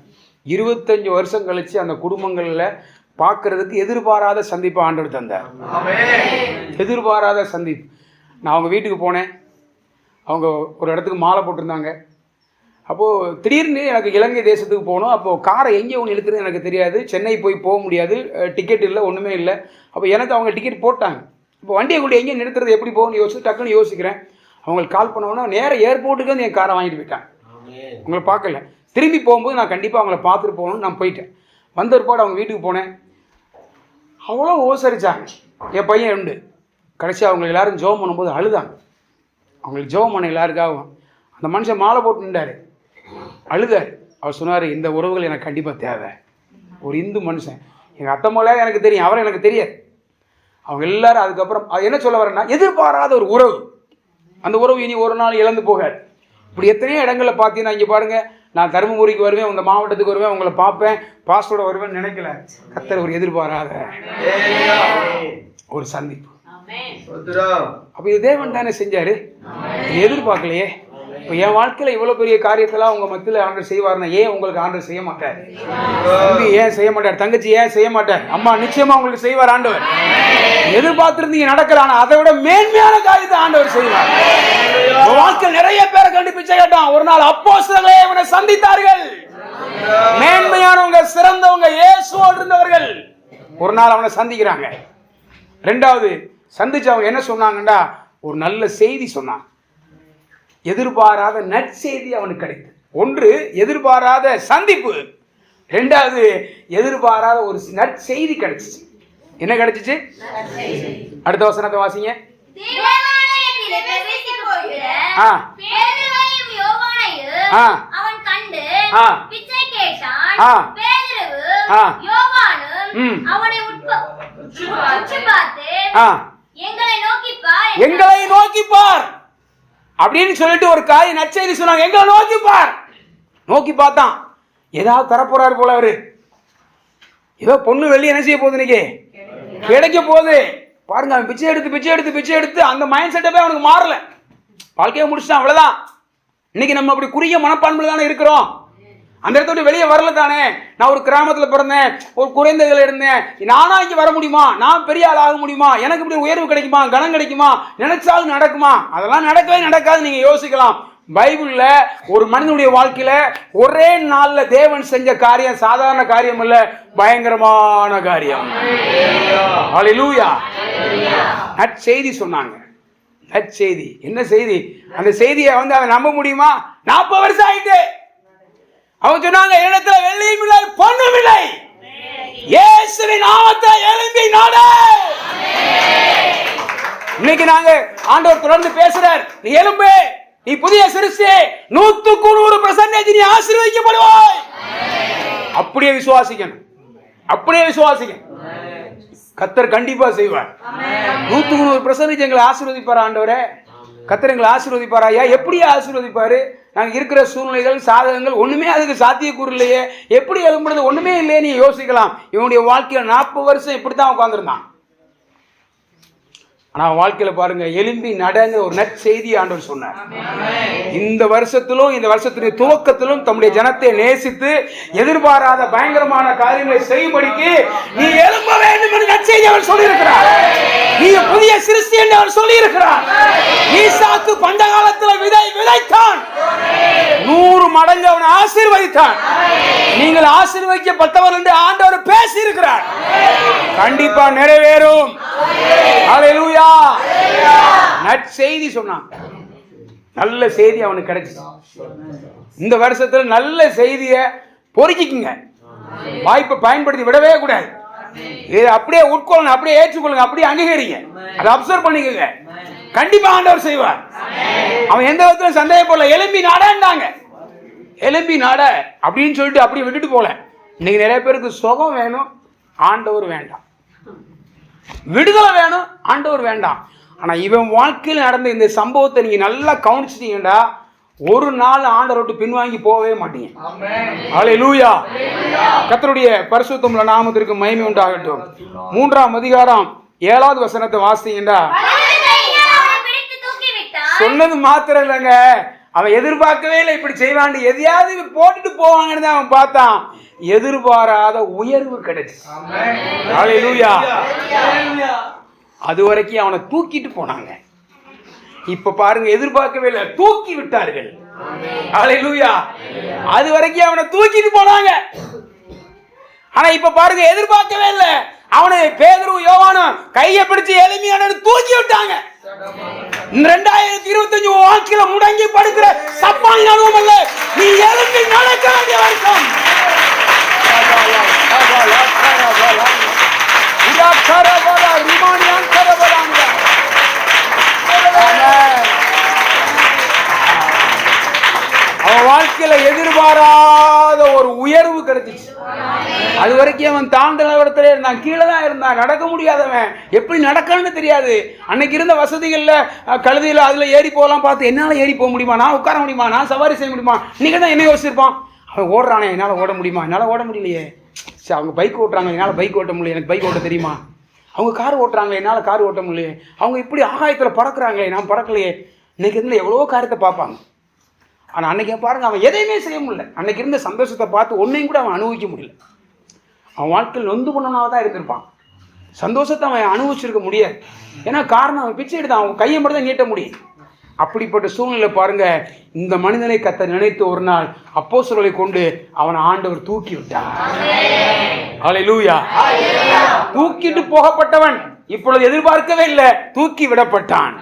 25 வருஷம் கழிச்சு அந்த குடும்பங்களில் பார்க்கறதுக்கு எதிர்பாராத சந்திப்பை ஆண்டவர் தந்தார். எதிர்பாராத சந்திப்பு. நான் அவங்க வீட்டுக்கு போனேன். அவங்க ஒரு இடத்துக்கு மாலை போட்டிருந்தாங்க. அப்போது திடீர்னு எனக்கு இலங்கை தேசத்துக்கு போகணும். அப்போது காரை எங்கே ஒன்று இழுக்கிறது எனக்கு தெரியாது. சென்னை போக முடியாது, டிக்கெட் இல்லை, ஒன்றுமே இல்லை. அப்போ எனக்கு அவங்க டிக்கெட் போட்டாங்க. இப்போ வண்டியை கொண்டு எங்கே நிறுத்துறது, எப்படி போகணும்னு யோசிச்சு டக்குன்னு யோசிக்கிறேன். அவங்களுக்கு கால் பண்ணோன்னா நேராக ஏர்போர்ட்டுக்கு வந்து என் காரை வாங்கிட்டு போயிட்டாங்க. உங்களை பார்க்கல. திரும்பி போகும்போது நான் கண்டிப்பாக அவங்கள பார்த்துட்டு போகணும்னு நான் போயிட்டேன். வந்த ஒருபாடு அவங்க வீட்டுக்கு போனேன். அவ்வளோ ஓசரிச்சாங்க. என் பையன் உண்டு. கடைசி அவங்க எல்லோரும் ஜெபம் பண்ணும்போது அழுதாங்க. அவங்களுக்கு ஜெபம் பண்ண எல்லாருக்காகவும் அந்த மனுஷன் மாலை போட்டு நின்றாரு, அழுதார். அவர் சொன்னார், இந்த உறவுகள் எனக்கு கண்டிப்பாக தேவை. ஒரு இந்து மனுஷன், எங்கள் அத்தை மொழியா எனக்கு தெரியும், அவரை எனக்கு தெரியாது. அவங்க எல்லாரும் அதுக்கப்புறம் என்ன சொல்ல வரேன்னா, எதிர்பாராத ஒரு உறவு. அந்த உறவு இனி ஒரு நாள் இழந்து போகாது. இப்படி எத்தனையோ இடங்களில் பார்த்தீங்கன்னா, இங்கே பாருங்கள், நான் தருமபுரிக்கு வருவேன், உங்கள் மாவட்டத்துக்கு வருவேன், உங்களை பார்ப்பேன், பாஸ்டோட வருவேன்னு நினைக்கல. கர்த்தர் ஒரு எதிர்பாராத ஒரு சந்திப்பு. அப்போ இது தேவன் தானே செஞ்சாரு, எதிர்பார்க்கலையே. இப்போ என் வாழ்க்கையில் இவ்வளோ பெரிய காரியத்தெல்லாம் உங்கள் மத்தியில் ஆண்டவர் செய்வார்னா ஏன் உங்களுக்கு ஆண்டவர் செய்ய மாட்டார்? தம்பி ஏன் செய்ய மாட்டார்? தங்கச்சி ஏன் செய்ய மாட்டார்? அம்மா நிச்சயமா உங்களுக்கு செய்வார் ஆண்டவர். எதிர்பார்த்திருந்தீங்க நடக்கல, ஆனால் அதை விட மேன்மையான காரியத்தை ஆண்டவர் செய்வார். வாழ்க்கை நிறைய பேரை கண்டு பிச்சை கேட்டான். ஒரு நாள் அப்போஸ்தலர்களே இவனை சந்தித்தார்கள். மேன்மையானவங்க, சிறந்தவங்க, இயேசுவோடு இருந்தவர்கள் ஒரு நாள் அவனை சந்திக்கிறாங்க. ரெண்டாவது சந்திச்சு அவங்க என்ன சொன்னாங்கன்னா, ஒரு நல்ல செய்தி சொன்னாங்க. எதிர்பாராத நற்செய்தி அவனுக்கு கிடைத்தது. ஒன்று எதிர்பாராத சந்திப்பு, ரெண்டாவது எதிர்பாராத ஒரு நற்செய்தி கிடைச்சிச்சு. என்ன கிடைச்சிச்சு? அடுத்த வசனத்தை வாசிங்க. எங்களை நோக்கி பார் அப்படின்னு சொல்லிட்டு ஒரு காய் நற்செய்தி சொன்னாங்க. எங்களை நோக்கி பார். நோக்கி பார்த்தான், ஏதாவது தரப்போறாரு போல. அவரு ஏதோ பொண்ணு வெள்ளி என்ன செய்ய போகுது, இன்னைக்கு கிடைக்க போகுது பாருங்க. அவன் பிச்சை எடுத்து அந்த மைண்ட் செட்டப்பே அவனுக்கு மாறல. வாழ்க்கையை முடிச்சுட்டான், அவ்வளவுதான். இன்னைக்கு நம்ம அப்படி குறுகிய மனப்பான்மையில தானே இருக்கிறோம். அந்த இடத்த வெளியே வரல தானே. நான் ஒரு கிராமத்தில் பிறந்தேன், ஒரு குறைந்ததில் இருந்தேன், நானா இங்கே வர முடியுமா? நான் பெரிய ஆள் ஆக முடியுமா? எனக்கு இப்படி உயர்வு கிடைக்குமா? கனம் கிடைக்குமா? நினைச்சாலும் நடக்குமா? அதெல்லாம் நடக்கவே நடக்காது. நீங்க யோசிக்கலாம். பைபிள்ல ஒரு மனிதனுடைய வாழ்க்கையில ஒரே நாள்ல தேவன் செஞ்ச காரியம் சாதாரண காரியம் இல்ல, பயங்கரமான காரியம். ஹல்லேலூயா. நற்செய்தி சொன்னாங்க. நற்செய்தி என்ன செய்தி? அந்த செய்தியை அவன் நம்ப முடியுமா? 40 வருஷம் ஆயிட்டு. அவங்க சொன்னாங்க, இடத்துல வெள்ளியும் இல்லை, பொன்னும் இல்லை, இயேசுவின் நாமத்தை எழும்பி நாடு. இன்னைக்கு நாங்க ஆண்டவர் தொடர்ந்து பேசுறார், நீ எழும்பு, நீ புதிய சிருஷ்டி, 100% நீ ஆசீர்வதிக்கப்படுவாய். அப்படியே விசுவாசிக்கணும், அப்படியே விசுவாசிக்கணும். கர்த்தர் கண்டிப்பா செய்வார். 100% எங்களை ஆசீர்வதிப்பார் ஆண்டவரே. கர்த்தர் எங்களை ஆசீர்வதிப்பார். ஐயா எப்படி ஆசீர்வதிப்பாரு? நாங்கள் இருக்கிற சூழ்நிலைகள், சாதகங்கள் ஒண்ணுமே அதுக்கு சாத்தியக்கூறு இல்லையே, எப்படி எழும்புறது ஒண்ணுமே இல்லையே நீ யோசிக்கலாம். இவனுடைய வாழ்க்கையில் 40 வருஷம் இப்படித்தான் உட்கார்ந்துருந்தான். ஆனா வாழ்க்கையில பாருங்க, எலும்பி நடங்க ஒரு நற்செய்தி ஆண்டவர் சொன்னார். இந்த வருஷத்திலும் இந்த வருஷத்துடைய துவக்கத்திலும் தம்முடைய ஜனத்தை நேசித்து எதிர்பாராத பயங்கரமான காரியங்களை செய்யும்படிக்கு நீ எழும்ப வேண்டும் என்று நற்செய்தி அவர் சொல்லியிருக்கிறார். நீ புதிய சிருஷ்டி என்று அவர் சொல்லியிருக்கிறார். ஈசாக்கு பண்ட காலத்தில் விதைத்தான், 100 மடங்கு அவனை ஆசீர்வதித்தான். நீங்கள் ஆசீர்வதிக்கப்பட்டவர் என்று ஆண்டவர் பேசி இருக்கிறார். கண்டிப்பா நிறைவேறும். ஹல்லேலூயா. நற்செய்தி சொன்னான். நல்ல செய்தி அவனுக்கு கிடைச்சிச்சு. இந்த வருஷத்துல நல்ல செய்தியை பொறுக்கிக்குங்க. வாய்ப்பை பயன்படுத்தி விடவே கூடாது. இதை அப்படியே உட்கொள்ளணும், அப்படியே ஏற்றுக்கொள்ளுங்க, அப்படியே அங்கீகரிங்க, அதை அப்சர்வ் பண்ணிக்கோங்க. கண்டிப்பா ஆண்டவர் செய்வார். அவன் எந்த விதத்திலும் சந்தேகப்படல. எலும்பி நாடாண்டாங்க. எலும்பி நாட அப்படின்னு சொல்லிட்டு அப்படியே விட்டுட்டு போல. இன்னைக்கு நிறைய பேருக்கு சுகம் வேணும், ஆண்டவர் வேண்டாம். விடுதலை வேணும், ஆண்டவர் வேண்டாம். ஆனா இவன் வாழ்க்கையில் நடந்த இந்த சம்பவத்தை நீங்க நல்லா கவனிச்சிட்டீங்கடா, ஒரு நாள் ஆண்டவரை விட்டு பின்வாங்கி போகவே மாட்டீங்க. ஹல்லேலூயா. கர்த்தருடைய பரிசுத்த நாமத்திற்கு மகிமை உண்டாகட்டும். 3ஆம் அதிகாரம் 7வது வசனத்தை வாசித்தீங்கடா, சொன்னது மாத்திரம் இல்லைங்க, அவன் எதிர்பார்க்கவே இல்லை இப்படி செய்வான். எதையாவது போட்டுட்டு போவாங்கன்னு தான் அவன் பார்த்தான். எதிர்பாராத உயர்வு கிடைச்சு. ஹல்லேலூயா. அது வரைக்கும் அவனை தூக்கிட்டு போனாங்க. இப்ப பாருங்க, எதிர்பார்க்கவே இல்லை, தூக்கி விட்டார்கள். ஹல்லேலூயா. அது வரைக்கும் அவனை தூக்கிட்டு போனாங்க. ஆனா இப்ப பாருங்க, எதிர்பார்க்கவே இல்லை, அவனை பேதுரு யோவானும் கையை பிடிச்சு எளிமையான தூக்கி விட்டாங்க. 2025 வாழ்க்கையில முடங்கி படுக்கிற சப்பானின் அனுபவம் அல்ல, நீ எழுந்து நடக்க வேண்டிய வருஷம். அவன் வாழ்க்கையில எதிர்பாராத ஒரு உயர்வு கிடைச்சிச்சு. அது வரைக்கும் அவன் தாழ்ந்த இடத்துல இருந்தான், கீழே தான் இருந்தான், நடக்க முடியாதவன், எப்படி நடக்கணும்னு தெரியாது. அன்னைக்கு இருந்த வசதிகள்ல கழுதியில அதுல ஏறி போகலாம் பார்த்து, என்னால ஏறி போக முடியுமா, நான் உட்கார முடியுமா, நான் சவாரி செய்ய முடியுமா, நீங்க தான் என்ன யோசிச்சிருப்பான். அவன் ஓடுறானே, என்னால ஓட முடியுமா, என்னால ஓட முடியலையே. சரி, அவங்க பைக் ஓட்டுறாங்க, என்னால பைக் ஓட்ட முடியல, எனக்கு பைக் ஓட்ட தெரியுமா. அவங்க கார் ஓட்டுறாங்க, என்னால கார் ஓட்ட முடியலையே. அவங்க இப்படி ஆகாயத்துல பறக்குறாங்களே, நான் பறக்கலையே. இன்னைக்கு இருந்த எவ்வளவோ காரியத்தை பார்ப்பாங்க. ஆனா அன்னைக்கு பாருங்க, அவன் எதையுமே செய்ய முடியல. அன்னைக்கு இருந்த சந்தோஷத்தை பார்த்து ஒன்னையும் கூட அவன் அனுபவிக்க முடியல. அவன் வாழ்க்கையில் நொந்து பண்ணனால தான் இருந்திருப்பான். சந்தோஷத்தை அவன் அனுபவிச்சிருக்க முடியாது. ஏன்னா காரணம், அவன் பிச்சை எடுத்தான், அவன் கையை மட்டும் தான் நீட்ட முடியும். அப்படிப்பட்ட சூழ்நிலை பாருங்க, இந்த மனிதனை கர்த்தர் நினைத்து ஒரு நாள் அப்போஸ்தலர்களை கொண்டு அவனை ஆண்டவர் தூக்கி விட்டார். ஹல்லேலூயா. தூக்கிட்டு போகப்பட்டவன் இப்பொழுது எதிர்பார்க்கவே இல்லை, தூக்கி விடப்பட்டான்.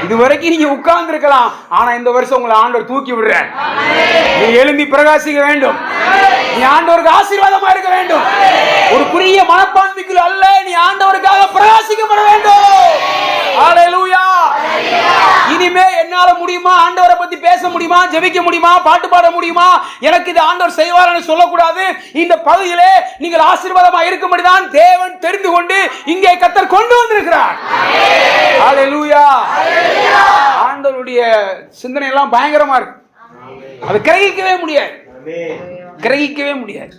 இதுவரைக்கும் நீங்க உட்கார்ந்து இருக்கலாம், ஆனா இந்த வருஷம் உங்களை ஆண்டவர் தூக்கி விடுற. நீ எழும்பி பிரகாசிக்க வேண்டும். நீ ஆண்டவருக்கு ஆசீர்வாதமா இருக்க வேண்டும். ஒரு குறுகிய மனப்பான்மைக்குள் அல்ல, நீ ஆண்டவருக்காக பிரகாசிக்கப்பட வேண்டும். ஹல்லேலூயா. இனிமே என்னால முடியுமா, ஆண்டவரை பத்தி பேச முடியுமா, ஜெபிக்க முடியுமா, பாட்டு பாட முடியுமா, எனக்கு இது ஆண்டவர் செய்வார்னு சொல்லக்கூடாது. இந்த பகுதியிலே நீங்கள் ஆசீர்வாதமா இருக்கும்படிதான் தேவன் தெரிந்து கொண்டு இங்கே கர்த்தர் கொண்டு வந்திருக்கிறார். ஹல்லேலூயா. ஆண்டவருடைய சிந்தனை எல்லாம் பயங்கரமா இருக்கு. அது கிரகிக்கவே முடியாது, கிரகிக்கவே முடியாது.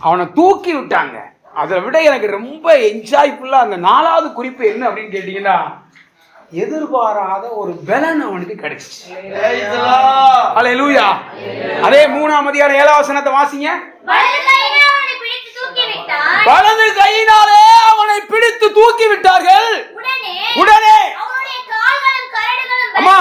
அவனை தூக்கி விட்டாங்க. அதை விட எனக்கு ரொம்ப என்ஜாய்ஃபுல்லா அந்த 4வது குறிப்பு என்ன அப்படின்னு கேட்டீங்கன்னா, எதிர்பாராத ஒரு பலன் அவனுக்கு கிடைச்சிச்சு. ஹல்லேலூயா. அதே 3ஆம் அதிகாரம் 7வது வசனத்தை வாசிங்க. வலது கையினாலே அவனை பிடித்து தூக்கி விட்டார்கள். உடனே அம்மா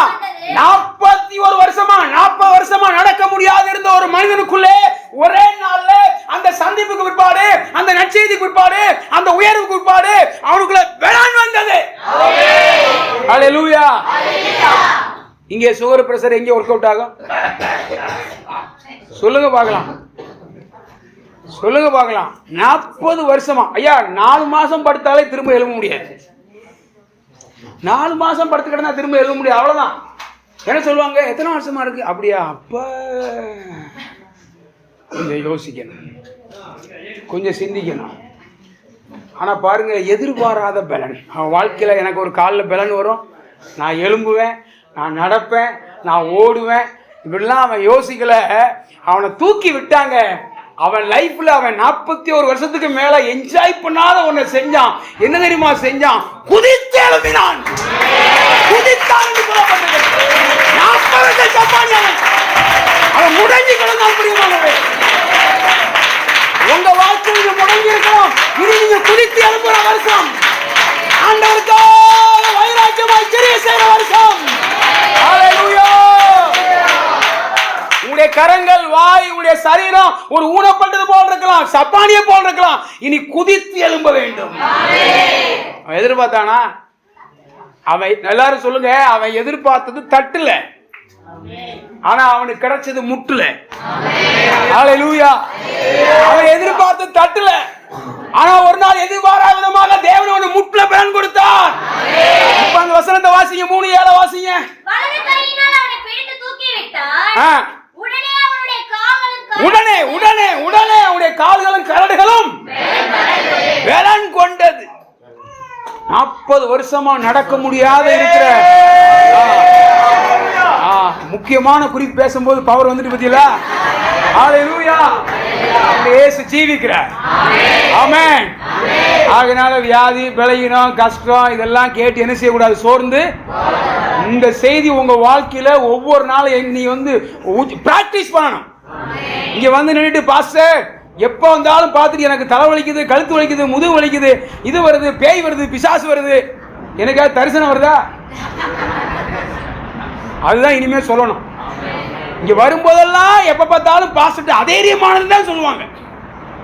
41 வருஷமா 40 வருஷமா நடக்க முடியாது இருந்த ஒரு மனிதனுக்குள்ளே ஒரே நாள்ல அந்த சந்திப்புக்கு பிற்பாடு, அந்த நற்செய்திக்கு பிற்பாடு, அந்த உயர்வுக்கு பிற்பாடு அவனுக்குள்ள பலன் வந்தது. ஹல்லேலூயா. இங்கே சுகர் பிரஷர் எங்கே ஒர்க் அவுட் ஆகும்? சொல்லுங்க பார்க்கலாம், சொல்லுங்க பார்க்கலாம். 40 வருஷமா ஐயா, 4 மாசம் படுத்தாலே திரும்ப எழுத முடியாது. 4 மாசம் படுத்து கிடந்தா திரும்ப எழுத முடியாது, அவ்வளவுதான். என்ன சொல்லுவாங்க, எத்தனை வருஷமா இருக்கு அப்படியா? அப்ப கொஞ்சம் யோசிக்கணும், கொஞ்சம் சிந்திக்கணும். ஆனா பாருங்க, எதிர்பாராத பலன். அவன் வாழ்க்கையில எனக்கு ஒரு காலில் பலன் வரும், நான் எழும்புவேன், நான் நடப்பேன், நான் ஓடுவேன், இப்படிலாம் அவன் யோசிக்கல. அவனை தூக்கி விட்டாங்க. அவன் லைஃப்ல அவன் 41 வருஷத்துக்கு மேல என்ஜாய் பண்ணாத ஒண்ணு செஞ்சான். என்ன தெரியுமா செஞ்சான்? குதித்து எழுப்பினான். குதித்தான். 40 அவன் முடங்கி கிடந்தான். முடியுமானவே உங்க வாழ்க்கையில் முடங்கி இருக்கணும். இது நீங்க குதித்து எழுப்புற வருஷம், ஆண்டவருக்காக வைராக்கியமாய் கிரியை செய்யற வருஷம். ஹல்லேலூயா. உங்களுடைய கரங்கள், வாய், உடைய சரீரம் ஒரு ஊனப்பட்டது போல் இருக்கலாம், சப்பானிய போல் இருக்கலாம். இனி குதித்து எழும்ப வேண்டும். அவன் எதிர்பார்த்தானா? அவன் எல்லாரும் சொல்லுங்க, அவன் எதிர்பார்த்தது தட்டுல, ஆனா அவனுக்கு கிடைச்சது முட்டுல. ஹல்லேலூயா. அவன் எதிர்பார்த்தது தட்டுல, ஆனா ஒரு நாள் எதிர்பாராத விதமாக தேவன் அவனுக்கு முட்டுல பலன் கொடுத்தார். இப்ப அந்த வசனத்தை வாசிங்க, 3:7 வாசிங்க. வலது கையினால் அவனை பிடித்து தூக்கி விட்டார். உடனே அவனுடைய கால்களும் கரடுகளும் பலன் கொண்டது. 40 வருஷமா நடக்க முடியாத இருக்கிற முக்கியமான குறிப்பு பேசும்போது பவர் வந்துட்டு பத்தியா? ஹல்லேலூயா. இயேசு ஜீவிக்கிறார். ஆமென். ஆகையினால வியாதி, பலவீனம், கஷ்டம் இதெல்லாம் கேட்டு என்ன செய்யக்கூடாது? சோர்ந்து. இந்த செய்தி உங்க வாழ்க்கையில ஒவ்வொரு நாளும் நீ வந்து பிராக்டிஸ் பண்ணணும். இங்க வந்து நின்றுட்டு பாஸ்டர் எப்ப வந்தாலும் பார்த்துட்டு எனக்கு தலை வலிக்குது, கழுத்து வலிக்குது, முதுகு வலிக்குது, இது வருது, பேய் வருது, பிசாசு வருது, எனக்காக தரிசனம் வருதா? அதுதான் இனிமே சொல்லணும். இங்க வரும்போதெல்லாம் எப்ப பார்த்தாலும் பாஸ்டர் அதேரியமானது தான் சொல்லுவாங்க.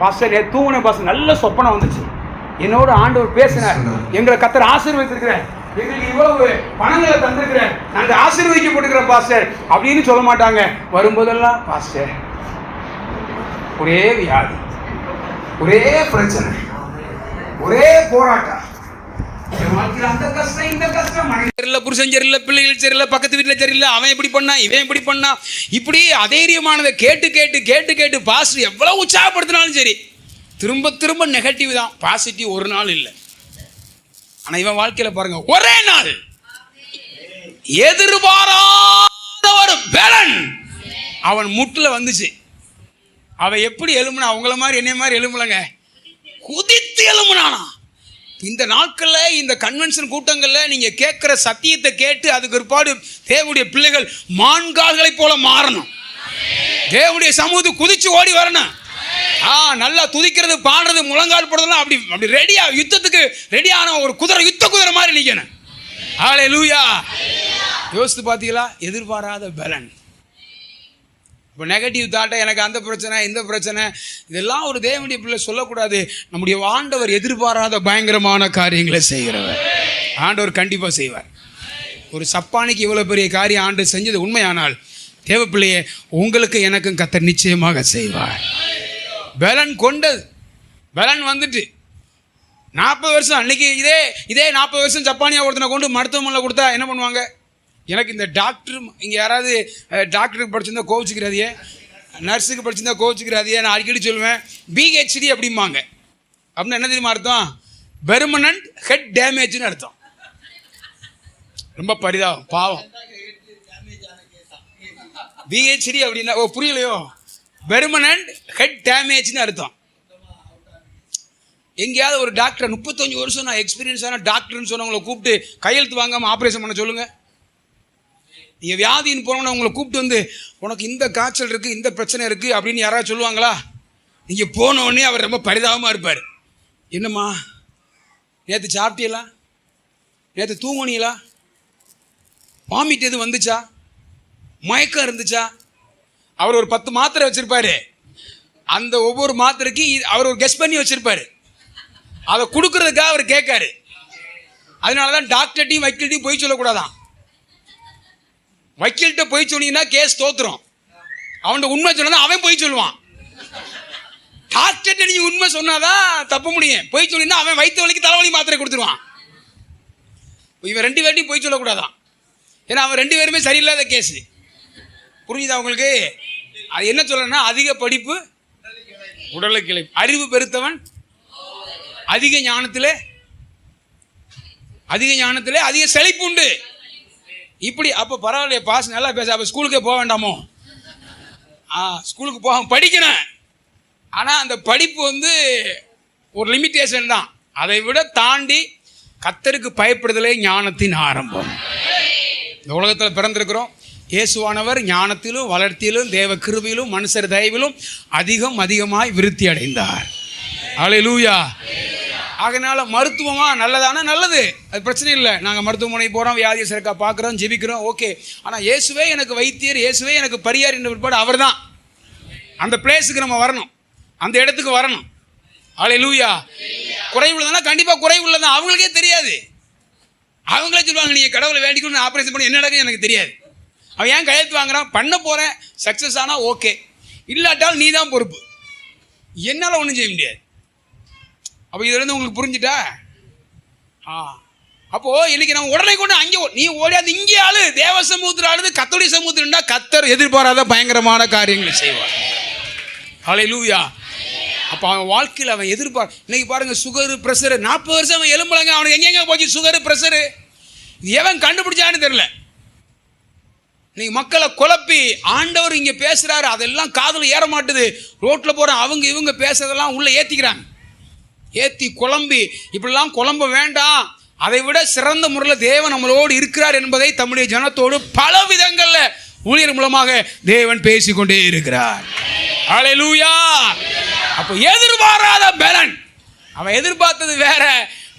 பாஸ்டர் தூங்குன பாஸ்டர் நல்ல சொப்பனை வந்துச்சு, என்னோட ஆண்டவர் பேசினார், எங்களை கர்த்தர் ஆசீர்வதித்திருக்கிறார், எங்களுக்கு இவ்வளவு பணங்களை தந்திருக்கிறார், நாங்கள் ஆசீர்வதிக்கப்பட்டிருக்கிறோம் பாஸ்டர் அப்படின்னு சொல்ல மாட்டாங்க. வரும்போதெல்லாம் பாஸ்டர் ஒரே வியாதி, ஒரே பிரச்சனை, ஒரே போராட்டம், அந்த கஷ்டம் இந்த கஷ்டம், புருஷன் சரியில்லை, பிள்ளைகள் சரியில்லை, பக்கத்து வீட்டில் சரியில்லை, அவன் இப்படி பண்ணா, இவன் இப்படி பண்ணா, இப்படி அதேரியமானதை கேட்டு கேட்டு கேட்டு கேட்டு பாஸ்டர் எவ்வளவு உற்சாகப்படுத்தினாலும் சரி திரும்ப திரும்ப நெகட்டிவ் தான், பாசிட்டிவ் ஒரு நாள் இல்லை. ஆனா இவன் வாழ்க்கையில பாருங்க, ஒரே நாள் எதிர்பாராத ஒரு பலன் அவன் முட்டுல வந்துச்சு. அவன் எப்படி எழும்புனா? அவங்கள மாதிரி என்னைய மாதிரி எழும்பலங்க, குதித்து எழும்புனானா. இந்த நாட்கள்ல இந்த கன்வென்ஷன் கூட்டங்கள்ல நீங்க கேட்கிற சத்தியத்தை கேட்டு அதுக்கு ஒருபாடு தேவனுடைய பிள்ளைகள் மான்கால்களை போல மாறணும். தேவனுடைய சமூகத்துக்கு குதிச்சு ஓடி வரணும். நல்லா துதிக்கிறது, பாடுறது, முழங்கால் போடுறதுலாம் அப்படி அப்படி ரெடியா, யுத்தத்துக்கு ரெடியான ஒரு குதிரை, யுத்த குதிரை மாதிரி நிக்கணும். ஹல்லேலூயா. யோசித்து பார்த்தீங்களா? எதிர்பாராத பலன். இப்போ நெகட்டிவ் தாட்டை, எனக்கு அந்த பிரச்சனை, இந்த பிரச்சனை, இதெல்லாம் ஒரு தேவனுடைய பிள்ளை சொல்லக்கூடாது. நம்முடைய ஆண்டவர் எதிர்பாராத பயங்கரமான காரியங்களை செய்கிறவர். ஆண்டவர் கண்டிப்பாக செய்வார். ஒரு சப்பானிக்கு இவ்வளோ பெரிய காரியம் ஆண்டு செஞ்சது உண்மையானால், தேவ பிள்ளையே உங்களுக்கு எனக்கும் கர்த்தர் நிச்சயமாக செய்வார். பலன் கொண்டது, பலன் வந்துட்டு 40 வருஷம். அன்னைக்கு இதே 40 வருஷம் ஜப்பானியா ஒருத்தனை கொண்டு மருத்துவமனையில் கொடுத்தா என்ன பண்ணுவாங்க? எனக்கு இந்த டாக்டர், இங்கே யாராவது டாக்டருக்கு படிச்சிருந்தா கோவிச்சுக்கிறாதியே, நர்ஸுக்கு படிச்சிருந்தா கோவிச்சுக்கிறாதியே, நான் அடிக்கடி சொல்லுவேன் பிஹெச்டி அப்படிம்பாங்க. அப்படின்னா என்ன தெரியுமா அர்த்தம்? பெர்மனன்ட் ஹெட் டேமேஜ்னு அர்த்தம். ரொம்ப பரிதாபம், பாவம். பிஹெச்டி அப்படின்னா புரியலையோ? பெர்மனன்ட் ஹெட் டேமேஜ்னு அர்த்தம். எங்கேயாவது ஒரு டாக்டர் 35 வருஷம் நான் எக்ஸ்பீரியன்ஸான டாக்டர்னு சொன்னவங்களை கூப்பிட்டு கையெழுத்து வாங்காமல் ஆப்ரேஷன் பண்ண சொல்லுங்க. நீங்கள் வியாதின்னு போனவங்க உங்களை கூப்பிட்டு வந்து உனக்கு இந்த காய்ச்சல் இருக்குது, இந்த பிரச்சனை இருக்குது அப்படின்னு யாராவது சொல்லுவாங்களா? நீங்கள் போனோடனே அவர் ரொம்ப பரிதாபமாக இருப்பார். என்னம்மா நேற்று சாப்பிட்டீங்களா? நேற்று தூங்குனீங்களா? வாமிட் எதுவும் வந்துச்சா? மயக்கம் இருந்துச்சா? அவர் ஒரு 10 மாத்திரை வச்சிருப்பாரு. அந்த ஒவ்வொரு மாத்திரைக்கு அவர் ஒரு கெஸ் பண்ணி வச்சிருப்பாரு. அதை கொடுக்கறதுக்காக அவர் கேட்காரு. அதனாலதான் டாக்டர்ட்டையும் வக்கீல்ட்டையும் போய் சொல்லக்கூடாதான். வக்கீல்கிட்ட போய் சொன்னீங்கன்னா கேஸ் தோத்துரும். அவன் உண்மை சொன்னா அவன் போய் சொல்லுவான். டாக்டர்கிட்ட நீ உண்மை சொன்னாதான் தப்ப முடியும். போய் சொன்னீங்கன்னா அவன் வயிற்று வலிக்கு தலைவலி மாத்திரை கொடுத்துருவான். இவன் 2 பேர்ட்டையும் போய் சொல்லக்கூடாதான். ஏன்னா அவன் 2 பேருமே சரியில்லாத கேஸு. புரியுதா உங்களுக்கு? அது என்ன சொல்லணும்னா, அதிக படிப்பு உடலுக்கு இழை, அறிவு பெருத்தவன் அதிக ஞானத்திலே அதிக செழிப்பு உண்டு. இப்படி அப்போ பரவாயில்லையே பாஸ் நல்லா பேச, அப்போ ஸ்கூலுக்கே போக வேண்டாமோ? ஸ்கூலுக்கு போக படிக்கணும். ஆனால் அந்த படிப்பு வந்து ஒரு லிமிட்டேஷன் தான். அதை விட தாண்டி கர்த்தருக்கு பயப்படுதலே ஞானத்தின் ஆரம்பம். இந்த உலகத்தில் பிறந்திருக்கிறோம். இயேசுவானவர் ஞானத்திலும் வளர்த்தியிலும் தேவ கிருபையிலும் மனுஷர் தயவிலும் அதிகமாய் விருத்தி அடைந்தார். ஹல்லேலூயா. அதனால மருத்துவமா நல்லதானா நல்லது, அது பிரச்சனை இல்லை. நாங்கள் மருத்துவமனை போகிறோம், வியாதியை சிறக்கா பார்க்குறோம், ஜெபிக்கிறோம், ஓகே. ஆனால் இயேசுவே எனக்கு வைத்தியர், இயேசுவே எனக்கு பரியார் என்ற பிற்பாடு அவர் தான். அந்த பிளேஸுக்கு நம்ம வரணும், அந்த இடத்துக்கு வரணும். அல்லேலூயா. குறைவுள்ளதுனா கண்டிப்பாக குறைவுள்ளதான், அவங்களுக்கே தெரியாது. அவங்களே சொல்லுவாங்க, நீங்கள் கடவுளை வேண்டிக்கணும், ஆப்ரேஷன் பண்ணி என்ன நடக்குது எனக்கு தெரியாது. அவன் ஏன் கையெழுத்து வாங்குறான்? பண்ண போகிறேன், சக்ஸஸ் ஆனால் ஓகே, இல்லாட்டால் நீ தான் பொறுப்பு, என்னால் ஒன்றும் செய்ய முடியாது. அப்போ இதுலேருந்து உங்களுக்கு புரிஞ்சுட்டா? அப்போது இன்னைக்கு நம்ம உடனே கொண்டு அங்கே நீ ஓடியாது, இங்கே ஆளு தேவ சமூகத்தில் ஆளுது, கத்தோலிக்க சமூகத்தில்டா கத்தர் எதிர்பாராத பயங்கரமான காரியங்களை செய்வார். அல்லேலூயா. அப்போ அவன் வாழ்க்கையில் அவன் இன்னைக்கு பாருங்கள், சுகரு ப்ரெஷரு, 40 வருஷம் அவன் எலும்புலங்க, அவனுக்கு எங்கெங்க போச்சு சுகரு ப்ரெஷரு? எவன் கண்டுபிடிச்சான்னு தெரில. இன்னைக்கு மக்களை குழப்பி ஆண்டவர் இங்கே பேசுகிறாரு, அதெல்லாம் காதில் ஏற மாட்டுது. ரோட்டில் போகிற அவங்க இவங்க பேசுறதெல்லாம் உள்ளே ஏற்றிக்கிறாங்க, ஏற்றி குழம்பி. இப்படிலாம் குழம்ப வேண்டாம். அதை விட சிறந்த முறையில் தேவன் நம்மளோடு இருக்கிறார் என்பதை தம்முடைய ஜனத்தோடு பல விதங்களில் ஊழியர் மூலமாக தேவன் பேசிக்கொண்டே இருக்கிறார். அல்லேலூயா. அப்போ எதிர்பாராத பலன், அவன் எதிர்பார்த்தது வேற,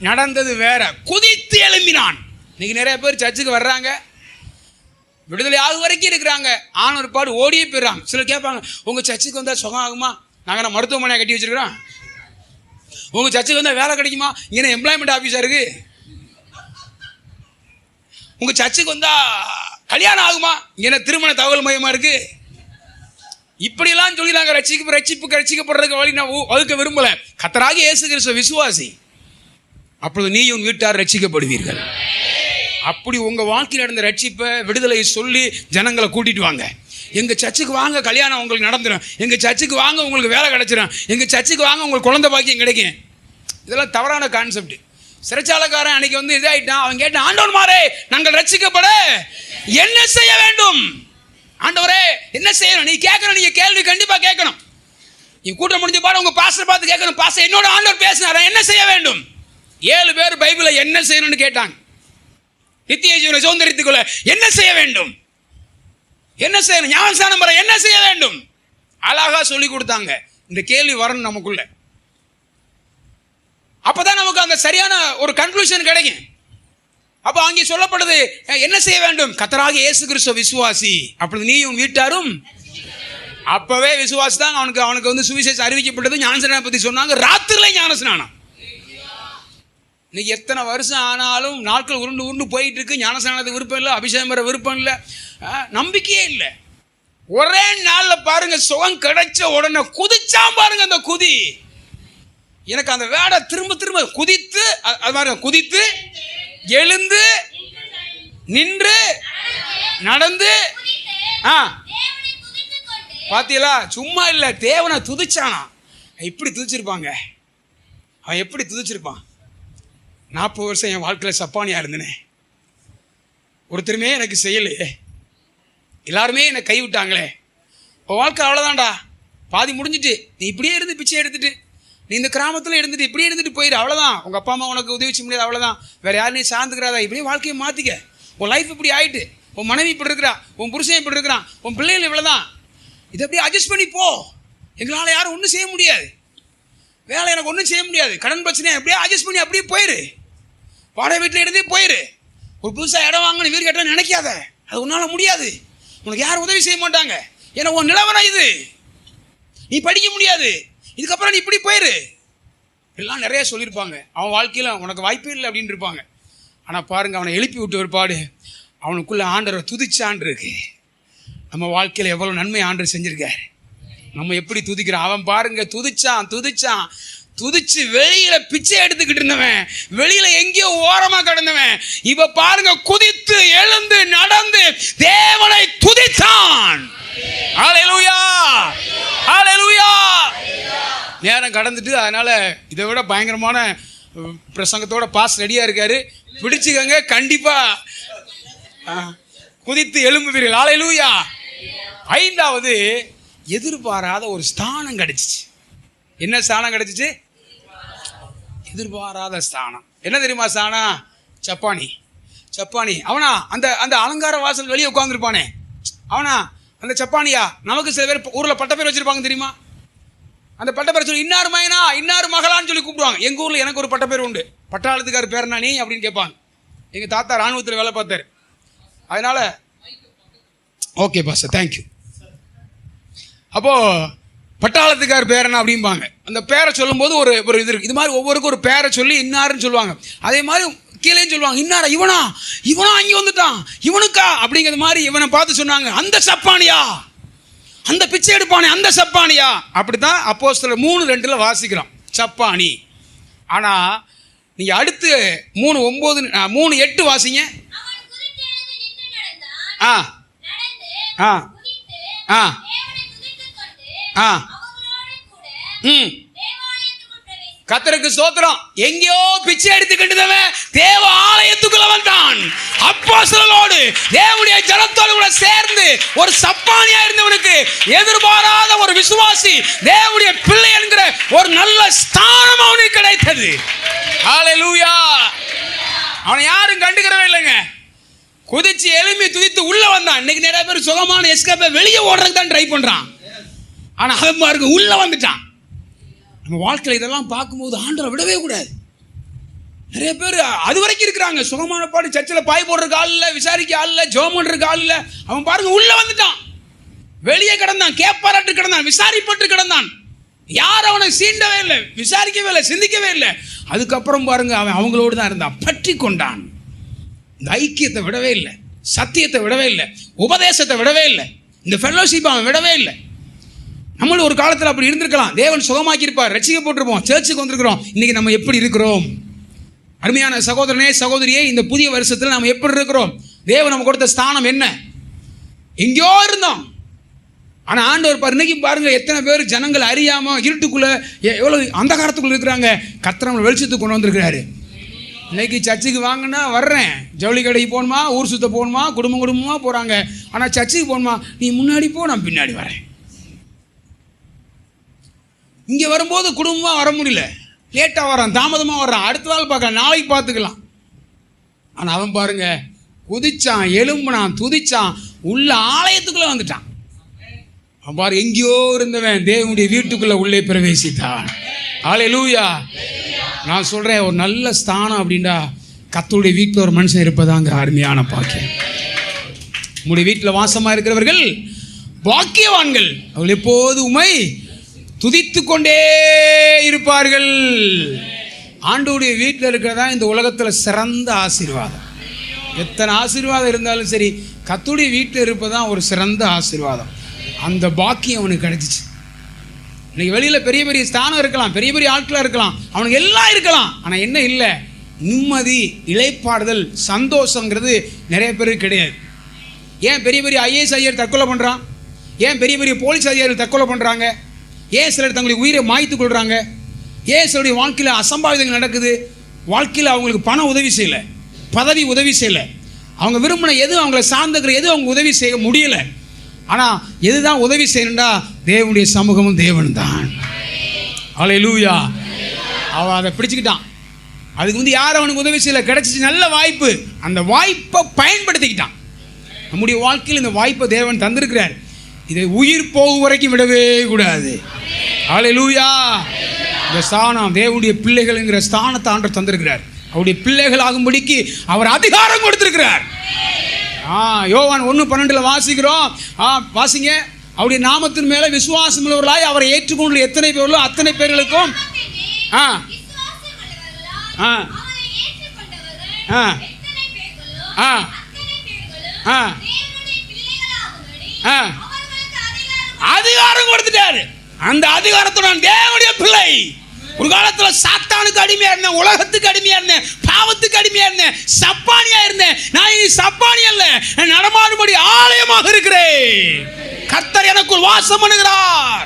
நடந்தது வேற. குதித்து எழும்பினான். இன்னைக்கு நிறைய பேர் சர்ச்சுக்கு வர்றாங்க, விடுதலை ஆகும் வரைக்கும் இருக்கிறாங்க, ஆன ஒரு பாடு ஓடியே போயிடுறாங்க. சிலர் கேட்பாங்க, உங்கள் சர்ச்சுக்கு வந்தால் சுகம் ஆகுமா? நாங்கள் மருத்துவமனையை கட்டி வச்சுருக்கிறோம். உங்கள் சர்ச்சுக்கு வந்தால் வேலை கிடைக்குமா? இங்கே எம்ப்ளாய்மெண்ட் ஆஃபீஸாக இருக்குது. உங்கள் சர்ச்சுக்கு வந்தால் கல்யாணம் ஆகுமா? இங்கே திருமண தகவல் மையமாக இருக்குது. இப்படிலாம் சொல்லி நாங்கள் ரட்சிக்கப்படுறதுக்கு வழி நான் வகுக்க விரும்பலை. கர்த்தராகிய இயேசு கிறிஸ்து விசுவாசி, அப்பொழுது நீயும் வீட்டார் ரட்சிக்கப்படுவீர்கள். அப்படி உங்கள் வாழ்க்கையில் நடந்த ரட்சிப்பை விடுதலையை சொல்லி ஜனங்களை கூட்டிகிட்டு வாங்க. எங்கள் சர்ச்சுக்கு வாங்க, கல்யாணம் உங்களுக்கு நடந்துடும். எங்கள் சர்ச்சுக்கு வாங்க, உங்களுக்கு வேலை கிடச்சிடும். எங்கள் சர்ச்சுக்கு வாங்க, உங்களுக்கு குழந்தை பாக்கியம் கிடைக்கும். இதெல்லாம் தவறான கான்செப்ட். சிறைச்சாலைக்காரன் அன்னைக்கு வந்து இதாகிட்டான். அவன் கேட்டான், ஆண்டவர் மாறே, நாங்கள் ரட்சிக்கப்பட என்ன செய்ய வேண்டும்? ஆண்டவரே என்ன செய்யணும்? நீ கேட்கணும், நீங்கள் கேள்வி கண்டிப்பாக கேட்கணும். நீ கூட்டம் முடிஞ்ச பாடு உங்கள் பாஸ்டர் பார்த்து கேட்கணும், பாஸ்டர் என்னோட ஆண்டவர் பேசினாரா, என்ன செய்ய வேண்டும்? 7 பேர் பைபிளில் என்ன செய்யணும்னு கேட்டாங்க. நித்திய ஜீவனை சுதந்திரத்துக்குள்ள என்ன செய்ய வேண்டும், என்ன செய்யணும், ஞானஸ்நானம் பெற என்ன செய்ய வேண்டும், அழகா சொல்லி கொடுத்தாங்க. இந்த கேள்வி வரணும் நமக்குள்ள. அப்பதான் நமக்கு அந்த சரியான ஒரு கன்க்ளூஷன் கிடைக்கும். அப்போ அங்கே சொல்லப்படுது என்ன செய்ய வேண்டும்? கர்த்தராகிய இயேசு கிறிஸ்து விசுவாசி, அப்பொழுது நீயும் வீட்டாரும். அப்பவே விசுவாசி தான் அவனுக்கு வந்து சுவிசேஷம் அறிவிக்கப்பட்டது. ஞானஸ்நானம் பற்றி சொன்னாங்க. ராத்திரில ஞானஸ்நானம். இன்னைக்கு எத்தனை வருஷம் ஆனாலும் நாட்கள் உருண்டு போயிட்டு இருக்கு. ஞானஸ்நானத்துக்கு விருப்பம் இல்லை, அபிஷேகம் பெற விருப்பம் இல்லை, நம்பிக்கையே இல்லை. ஒரே நாளில் பாருங்க சுகம் கிடைச்ச உடனே குதிச்சாம் பாருங்க. அந்த குதி எனக்கு அந்த வேடை திரும்ப குதித்து, அது மாதிரி குதித்து எழுந்து நின்று நடந்து. பாத்தீங்களா? சும்மா இல்லை, தேவனை துதிச்சானா. இப்படி துதிச்சிருப்பாங்க. அவன் எப்படி துதிச்சிருப்பான்? 40 வருஷம் என் வாழ்க்கையில் சப்பானியாக இருந்தேனே, ஒருத்தருமே எனக்கு செய்யலையே, எல்லாருமே என்னை கைவிட்டாங்களே, உன் வாழ்க்கை அவ்வளோதான்டா, பாதி முடிஞ்சிட்டு. நீ இப்படியே இருந்து பிச்சை எடுத்துட்டு, நீ இந்த கிராமத்தில் இருந்துட்டு இப்படியே இருந்துட்டு போயிடு, அவ்வளோதான். உங்கள் அப்பா அம்மா உனக்கு உதவி செய்ய முடியாது, அவ்வளோதான். வேறு யாரும் நீ சார்ந்துக்கிறாதா? இப்படியே வாழ்க்கையை மாற்றிக்க. உன் லைஃப் இப்படி ஆகிட்டு, உன் மனைவி இப்படி இருக்கிறா, உன் புருஷன் இப்படி இருக்கிறான், உன் பிள்ளைகள் இவ்வளோதான். இதை அப்படியே அட்ஜஸ்ட் பண்ணி போ. எங்களால் யாரும் ஒன்றும் செய்ய முடியாது, வேலை எனக்கு ஒன்றும் செய்ய முடியாது, கடன் பிரச்சனை, அப்படியே அட்ஜஸ்ட் பண்ணி அப்படியே போயிரு. வாடகை வீட்டில் இருந்தே போயிரு. ஒரு புதுசாக இடம் வாங்கணும், வீடு கட்டணும் நினைக்காத, அது உன்னால் முடியாது. உனக்கு யாரும் உதவி செய்ய மாட்டாங்க. ஏன்னா உன் நிலவரம் இது, நீ படிக்க முடியாது, இதுக்கப்புறம் நீ இப்படி போயிரு. எல்லாம் நிறைய சொல்லியிருப்பாங்க. அவன் வாழ்க்கையில் உனக்கு வாய்ப்பே இல்லை அப்படின்னு இருப்பாங்க. ஆனால் பாருங்கள், அவனை எழுப்பி விட்டு ஒரு பாடு, அவனுக்குள்ளே ஆண்டவர் துதிச்சான் இருக்கு. நம்ம வாழ்க்கையில் எவ்வளோ நன்மை ஆண்டவர் செஞ்சுருக்காரு. நம்ம எப்படி துதிக்கிறோம்? அவன் பாருங்க துதிச்சான் துதிச்சு வெளியில பிச்சை எடுத்துக்கிட்டு இருந்தவன், வெளியில எங்கேயோ ஓரமா கிடந்தவன், இப்ப பாருங்க குதித்து எழுந்து நடந்து தேவனை துதித்தான். ஹல்லேலூயா, ஹல்லேலூயா. நேரம் கடந்துட்டு, அதனால இதை விட பயங்கரமான பிரசங்கத்தோட பாஸ் ரெடியா இருக்காரு. பிடிச்சுக்கங்க, கண்டிப்பா குதித்து எழும்புவீர்கள். ஹல்லேலூயா. 5வது, எதிர்பாராத ஒரு ஸ்தானம் கிடைச்சிச்சு. என்ன ஸ்தானம் கிடைச்சிச்சு? எதிர்பாராத ஸ்தானம். என்ன தெரியுமா ஸ்தானம்? சப்பானி. அவனா அந்த அலங்கார வாசல் வெளியே உட்காந்துருப்பானே, அவனா அந்த சப்பானியா? நமக்கு சில பேர் ஊரில் பட்ட பேர் வச்சிருப்பாங்க தெரியுமா? அந்த பட்டப்பேரை சொல்லி இன்னார் மைனா இன்னார் மகளான்னு சொல்லி கூப்பிடுவாங்க. எங்கள் ஊரில் எனக்கு ஒரு பட்டப்பேர் உண்டு. பட்டாளத்துக்கார் பேர் நீ அப்படின்னு கேட்பாங்க. எங்கள் தாத்தா ராணுவத்தில் வேலை பார்த்தாரு. அதனால் ஓகே பாஸ் தேங்க்யூ. அப்போது பட்டாளத்துக்கார் பேரனா அப்படிம்பாங்க. அந்த பேரை சொல்லும்போது ஒரு ஒரு இது இருக்குது. இது மாதிரி ஒவ்வொருக்கும் ஒரு பேரை சொல்லி இன்னாருன்னு சொல்லுவாங்க. அதே மாதிரி கீழே சொல்லுவாங்க இன்னாரா இவனா இங்கே வந்துட்டான் இவனுக்கா அப்படிங்கிற மாதிரி இவனை பார்த்து சொன்னாங்க அந்த சப்பானியா, அந்த பிச்சை எடுப்பானே அந்த சப்பானியா. அப்படித்தான் அப்போஸ்தலர் 3:2 வாசிக்கிறோம் சப்பானி. ஆனால் நீங்கள் அடுத்து 3:8 வாசிங்க. ஆ ஆ ஆ ஆ கர்த்தருக்கு ஸ்தோத்திரம். எங்கேயோ பிச்சை எடுத்துக்கிட்டவன் தேவ ஆலயத்துக்குள்ள வந்தான். அப்போஸ்தலரோடு தேவனுடைய ஜனத்தோடு கூட சேர்ந்து ஒரு சப்பானியா இருந்தவனுக்கு எதிர்பாராத ஒரு விசுவாசி தேவனுடைய பிள்ளை என்கிற ஒரு நல்ல ஸ்தானம் அவனுக்கு கிடைத்தது. ஹல்லேலூயா. அவனை யாரும் கண்டுக்கிறவே இல்லைங்க. குதிச்சு எலும்பி துதித்து உள்ள வந்தான். இன்னைக்கு நிறைய பேர் சுகமான எஸ்கேப்பை வெளியே ஓடுறதுக்கு தான் ட்ரை பண்றான். ஆனா அவன் பாருங்க உள்ள வந்துட்டான். நம்ம வாழ்க்கையில் இதெல்லாம் பார்க்கும்போது ஆண்டவரை விடவே கூடாது. நிறைய பேர் அது வரைக்கும் இருக்கிறாங்க. சுகமான பாடு சர்ச்சில் பாய் போடுறதுக்கு ஆள் இல்லை, விசாரிக்க ஆள் இல்லை, ஜோம் பண்ணுறதுக்கு ஆள் இல்லை. அவன் பாருங்க உள்ள வந்துட்டான். வெளியே கிடந்தான், கேப்பாராட்டு கிடந்தான், விசாரிப்பட்டு கிடந்தான். யாரும் அவனை சீண்டவே இல்லை, விசாரிக்கவே இல்லை, சிந்திக்கவே இல்லை. அதுக்கப்புறம் பாருங்க அவன் அவங்களோடு தான் இருந்தான். பற்றி கொண்டான். இந்த ஐக்கியத்தை விடவே இல்லை, சத்தியத்தை விடவே இல்லை, உபதேசத்தை விடவே இல்லை, இந்த ஃபெல்லோஷிப்பை அவன் விடவே இல்லை. நம்மளும் ஒரு காலத்தில் அப்படி இருந்திருக்கலாம். தேவன் சுகமாக்கியிருப்பார், ரட்சிக்கப்பட்டிருப்போம், சர்ச்சுக்கு வந்திருக்கிறோம். இன்னைக்கு நம்ம எப்படி இருக்கிறோம்? அருமையான சகோதரனே சகோதரியே, இந்த புதிய வருஷத்தில் நம்ம எப்படி இருக்கிறோம்? தேவன் நம்ம கொடுத்த ஸ்தானம் என்ன? எங்கேயோ இருந்தோம். ஆனால் ஆண்டவர் பாரு இன்னைக்கு பாருங்க எத்தனை பேர் ஜனங்கள் அறியாமல் இருட்டுக்குள்ளே எவ்வளோ அந்த காலத்துக்குள்ளே இருக்கிறாங்க. கர்த்தர் நம்மளை வெளிச்சத்துக்கு கொண்டு வந்திருக்கிறாரு. இன்னைக்கு சர்ச்சுக்கு வாங்கினா வர்றேன், ஜவுளி கடைக்கு போகணுமா, ஊர் சுத்த போகணுமா, குடும்பமாக போகிறாங்க. ஆனால் சர்ச்சுக்கு போகணுமா, நீ முன்னாடி போ நான் பின்னாடி வரேன். இங்கே வரும்போது குடும்பமாக வர முடியல, லேட்டாக வரான், தாமதமாக வர்றான், அடுத்த நாள் பார்க்கலாம், நாளைக்கு பார்த்துக்கலாம். ஆனால் அவன் பாருங்க குதிச்சான், எலும்புனான், துதிச்சான், உள்ள ஆலயத்துக்குள்ளே வந்துட்டான். அவன் பாரு எங்கேயோ இருந்தவன் தேவனுடைய வீட்டுக்குள்ளே உள்ளே பிரவேசித்தான். ஹல்லேலூயா. நான் சொல்கிறேன் ஒரு நல்ல ஸ்தானம் அப்படின்டா கர்த்தருடைய வீட்டில் ஒரு மனுஷன் இருப்பதாங்க அருமையான பாக்கியம். உங்களுடைய வீட்டில் வாசமாக இருக்கிறவர்கள் பாக்கியவான்கள். அவர்கள் எப்போது உம்மை துதித்து கொண்டே இருப்பார்கள். ஆண்டவருடைய வீட்டில் இருக்கிறதா இந்த உலகத்தில் சிறந்த ஆசீர்வாதம். எத்தனை ஆசீர்வாதம் இருந்தாலும் சரி, கர்த்தருடைய வீட்டில் இருப்பதான் ஒரு சிறந்த ஆசீர்வாதம். அந்த பாக்கியம் அவனுக்கு கிடைச்சிச்சு. இன்னைக்கு வெளியில் பெரிய பெரிய ஸ்தானம் இருக்கலாம், பெரிய பெரிய ஆட்களாக இருக்கலாம், அவனுக்கு எல்லாம் இருக்கலாம். ஆனால் என்ன இல்லை? நிம்மதி, இளைப்பாறுதல், சந்தோஷங்கிறது நிறைய பேருக்கு கிடையாது. ஏன் பெரிய பெரிய ஐஏஎஸ் அதிகாரி தற்கொலை பண்ணுறான்? ஏன் பெரிய பெரிய போலீஸ் அதிகாரிகள் தற்கொலை பண்ணுறாங்க? ஏன் சிலர் தங்களுடைய உயிரை மாய்த்து கொள்கிறாங்க? ஏன் சிலருடைய வாழ்க்கையில் அசம்பாவிதங்கள் நடக்குது? வாழ்க்கையில் அவங்களுக்கு பண உதவி செய்யலை, பதவி உதவி செய்யலை, அவங்க விரும்பின எது, அவங்கள சார்ந்துக்கிற எது அவங்க உதவி செய்ய முடியலை. ஆனால் எதுதான் உதவி செய்யணும்டா? தேவனுடைய சமூகமும் தேவன் தான். ஹல்லேலூயா. அவன் அதை பிடிச்சிக்கிட்டான். அதுக்கு யார் அவனுக்கு உதவி செய்யலை, கிடைச்சிச்சு நல்ல வாய்ப்பு, அந்த வாய்ப்பை பயன்படுத்திக்கிட்டான். நம்முடைய வாழ்க்கையில் இந்த வாய்ப்பை தேவன் தந்திருக்கிறார். இதை உயிர் போகும் வரைக்கும் விடவே கூடாது. ஹல்லேலூயா. இந்த ஸ்தானம் தேவனுடைய பிள்ளைகள்ங்கிற ஸ்தானத்தை ஆண்டவர் தந்திருக்கிறார். அவருடைய பிள்ளைகள் ஆகும்படிக்கு அவர் அதிகாரம் கொடுத்திருக்கிறார். யோவான் 1:12 வாசிக்கிறோம். வாசிங்க. அவருடைய நாமத்தின் மேலே விசுவாசம் உள்ளவர்களாய் அவரை ஏற்றுக்கொண்டு எத்தனை பேர்களோ அத்தனை பேர்களுக்கும் அதிகாரம் கொடுத்துட்டாரு. அந்த அதிகாரத்தோட தேவனுடைய பிள்ளை. ஒரு காலத்தில் சாத்தானுக்கு அடிமையா இருந்தேன், உலகத்துக்கு அடிமையா இருந்தேன், பாவத்துக்கு அடிமையா இருந்தேன், சப்பானியா இருந்தேன். நான் இனி சப்பானி அல்ல, நடமாடும்படி ஆலயமாக இருக்கிறேன். கர்த்தர் எனக்குள் வாசம் பண்ணுகிறார்.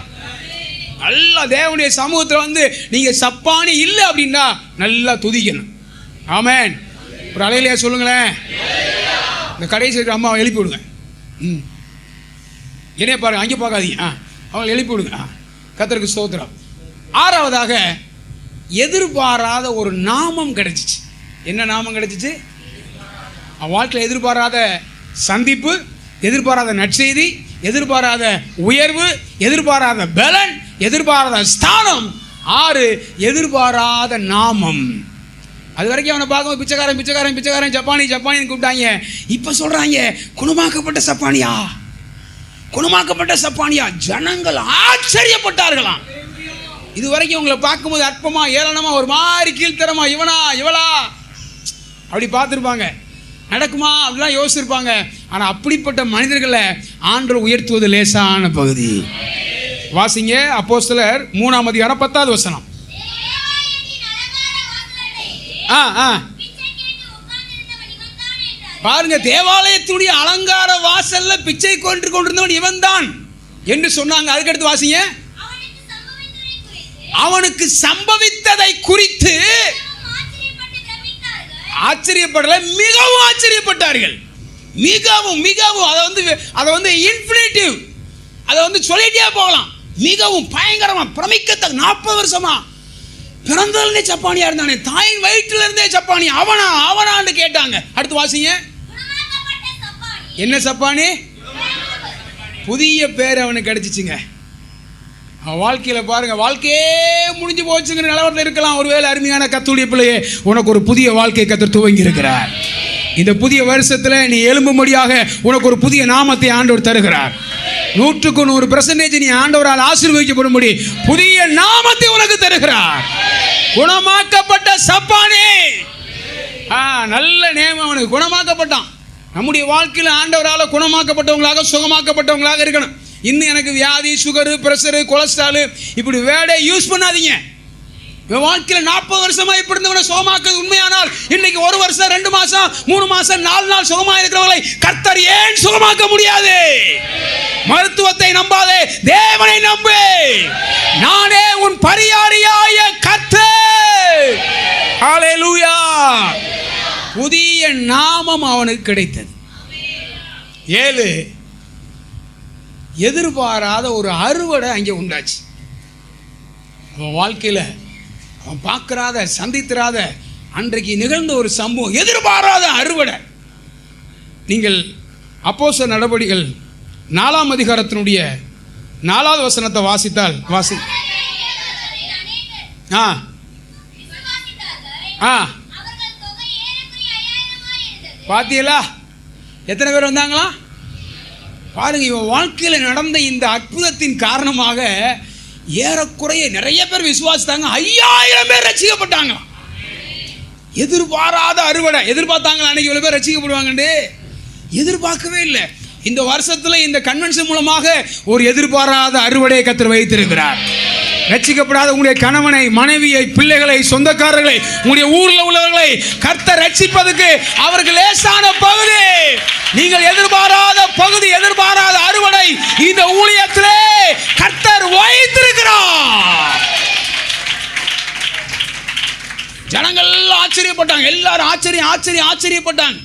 நல்லா தேவனுடைய சமூகத்தில் வந்து நீங்க சப்பானி இல்லை அப்படின்னா நல்லா துதிக்கணும். ஆமென். ஒரு அலையிலையா சொல்லுங்களேன். இந்த கடைசி இருக்கிற அம்மாவை எழுப்பி விடுங்க. என்னைய பாருங்க, அங்கே பார்க்காதீங்க. அவங்களை எழுப்பி விடுங்க. கர்த்தருக்கு ஸ்தோத்திரம். ஆறாவதாக எதிர்பாராத ஒரு நாமம் கிடைச்சிச்சு. என்ன நாமம் கிடைச்சிச்சு? வாழ்க்கையில் எதிர்பாராத சந்திப்பு, எதிர்பாராத நற்செய்தி, எதிர்பாராத உயர்வு, எதிர்பாராத பலன், எதிர்பாராத ஸ்தானம். 6 எதிர்பாராத நாமம். அது வரைக்கும் அவனை பார்க்கும்போது பிச்சைக்காரன் பிச்சைக்காரன் பிச்சைக்காரன், ஜப்பானி ஜப்பானின்னு கூப்பிட்டாங்க. இப்போ சொல்கிறாங்க குணமாக்கப்பட்ட சப்பானியா, குணமாக்கப்பட்ட சப்பானியா. ஜனங்கள் ஆச்சரியப்பட்டார்களாம். இது வரைக்கும் உங்களை பார்க்கும்போது அற்பமா ஏளனமா ஒரு மாதிரி கீழ்த்தரமா, இவனா இவளா அப்படி பார்த்துருப்பாங்க, நடக்குமா அப்படிலாம் யோசிச்சிருப்பாங்க. ஆனால் அப்படிப்பட்ட மனிதர்களை ஆண்டவர் உயர்த்துவது லேசான பகுதி. வாசிங்க அப்போஸ்தலர் 3ஆம் அதிகாரம் 10வது வசனம். பாருங்க, தேவாலயத்துடைய அலங்கார வாசல்ல பிச்சை கொண்டிருந்தவன் இவன் தான் என்று சொன்னாங்க. அதுக்கடுத்து வாசிங்க. அவனுக்கு சம்பவித்ததை குறித்து ஆச்சரியப்படல, மிகவும் ஆச்சரியப்பட்டார்கள். மிகவும் மிகவும் அதை வந்து இன்ஃபினிட்டிவ், அதை வந்து சொல்லிட்டே போகலாம். மிகவும் பயங்கரமா பிரமிக்கத்தக்க 40 வருஷமா பிறந்ததுலேருந்தே சப்பானியா இருந்தானே, தாயின் வயிற்றுல இருந்தே சப்பானி, அவனான்னு கேட்டாங்க. அடுத்து வாசிங்க. என்ன சப்பானி? புதிய பேர் அவனுக்கு கிடைச்சிச்சுங்க. அவன் வாழ்க்கையில் பாருங்க, வாழ்க்கையே முடிஞ்சு போச்சுங்கிற நிலவரத்தில் இருக்கலாம். ஒருவேளை அருமையான கர்த்தருடைய பிள்ளையே, உனக்கு ஒரு புதிய வாழ்க்கை கர்த்தர் துவங்கி இருக்கிறார். இந்த புதிய வருஷத்தில் நீ எழும்பும்படியாக உனக்கு ஒரு புதிய நாமத்தை ஆண்டவர் தருகிறார். 100% நீ ஆண்டவரால் ஆசீர்வதிக்கப்படும்படி புதிய நாமத்தை உனக்கு தருகிறார். குணமாக்கப்பட்ட சப்பானே. நல்ல நேம் அவனுக்கு, குணமாக்கப்பட்டான். நம்முடைய வாழ்க்கையில் ஆண்டவரால் குணமாக்கப்பட்டவங்களாக சுகமாக்கப்பட்டவங்களாக இருக்கணும். இன்னும் எனக்கு வியாதி, சுகரு, பிரஷரு, கொலஸ்ட்ரால் இப்படி வேர்டே யூஸ் பண்ணாதீங்க. என் வாழ்க்கையில் 40 வருஷமா இப்படி இருந்தவனை சுகமாக்குறது உண்மையானால் இன்னைக்கு 1 வருஷம் 2 மாசம் 3 மாசம் 4 நாள் சுகமா இருக்கிறவர்களை கர்த்தர் ஏன் சுகமாக்க முடியாது? மருத்துவத்தை நம்பாதே, தேவனை நம்பு. நானே உன் பரியாரியாய கர்த்தர். ஹல்லேலூயா. புதிய நாமம் அவனுக்கு கிடைத்தது. 7 எதிர்பாராத ஒரு அறுவடை அங்கே உண்டாச்சு. அவன் வாழ்க்கையில் அவன் பார்க்கறாத சந்தித்திராத அன்றைக்கு நிகழ்ந்த ஒரு சம்பவம், எதிர்பாராத அறுவடை. நீங்கள் அப்போஸ்தலர் நடபடிகள் 4ஆம் அதிகாரத்தினுடைய 4வது வசனத்தை வாசித்தால் பார்த்தீங்களா எத்தனை பேர் வந்தாங்களா? பாருங்க, இவன் வாழ்க்கையில் நடந்த இந்த அற்புதத்தின் காரணமாக ஏறக்குறைய நிறைய பேர் விசுவாசித்தாங்க. 5000 பேர் ரட்சிக்கப்பட்டாங்க. எதிர்பாராத அறுவடை. எதிர்பார்த்தாங்களா அன்னைக்கு இவ்வளவு பேர் ரட்சிக்கப்படுவாங்கன்னு? எதிர்பார்க்கவே இல்லை. இந்த வருஷத்துல இந்த கன்வென்ஷன் மூலமாக ஒரு எதிர்பாராத அறுவடையை கர்த்தர் வைத்திருக்கிறார். ரட்சிக்கப்படாத உங்களுடைய கணவனை, மனைவியை, பிள்ளைகளை, சொந்தக்காரர்களை, உங்களுடைய ஊரில் உள்ளவர்களை கர்த்தர் ரட்சிப்பதற்கு அவருக்கு லேசான பகுதி. நீங்கள் எதிர்பாராத பகுதி, எதிர்பாராத அறுவடை இந்த ஊழியத்திலே கர்த்தர் வைத்திருக்கிறார். ஜனங்கள் ஆச்சரியப்பட்டாங்க. எல்லாரும் ஆச்சரியப்பட்டாங்க.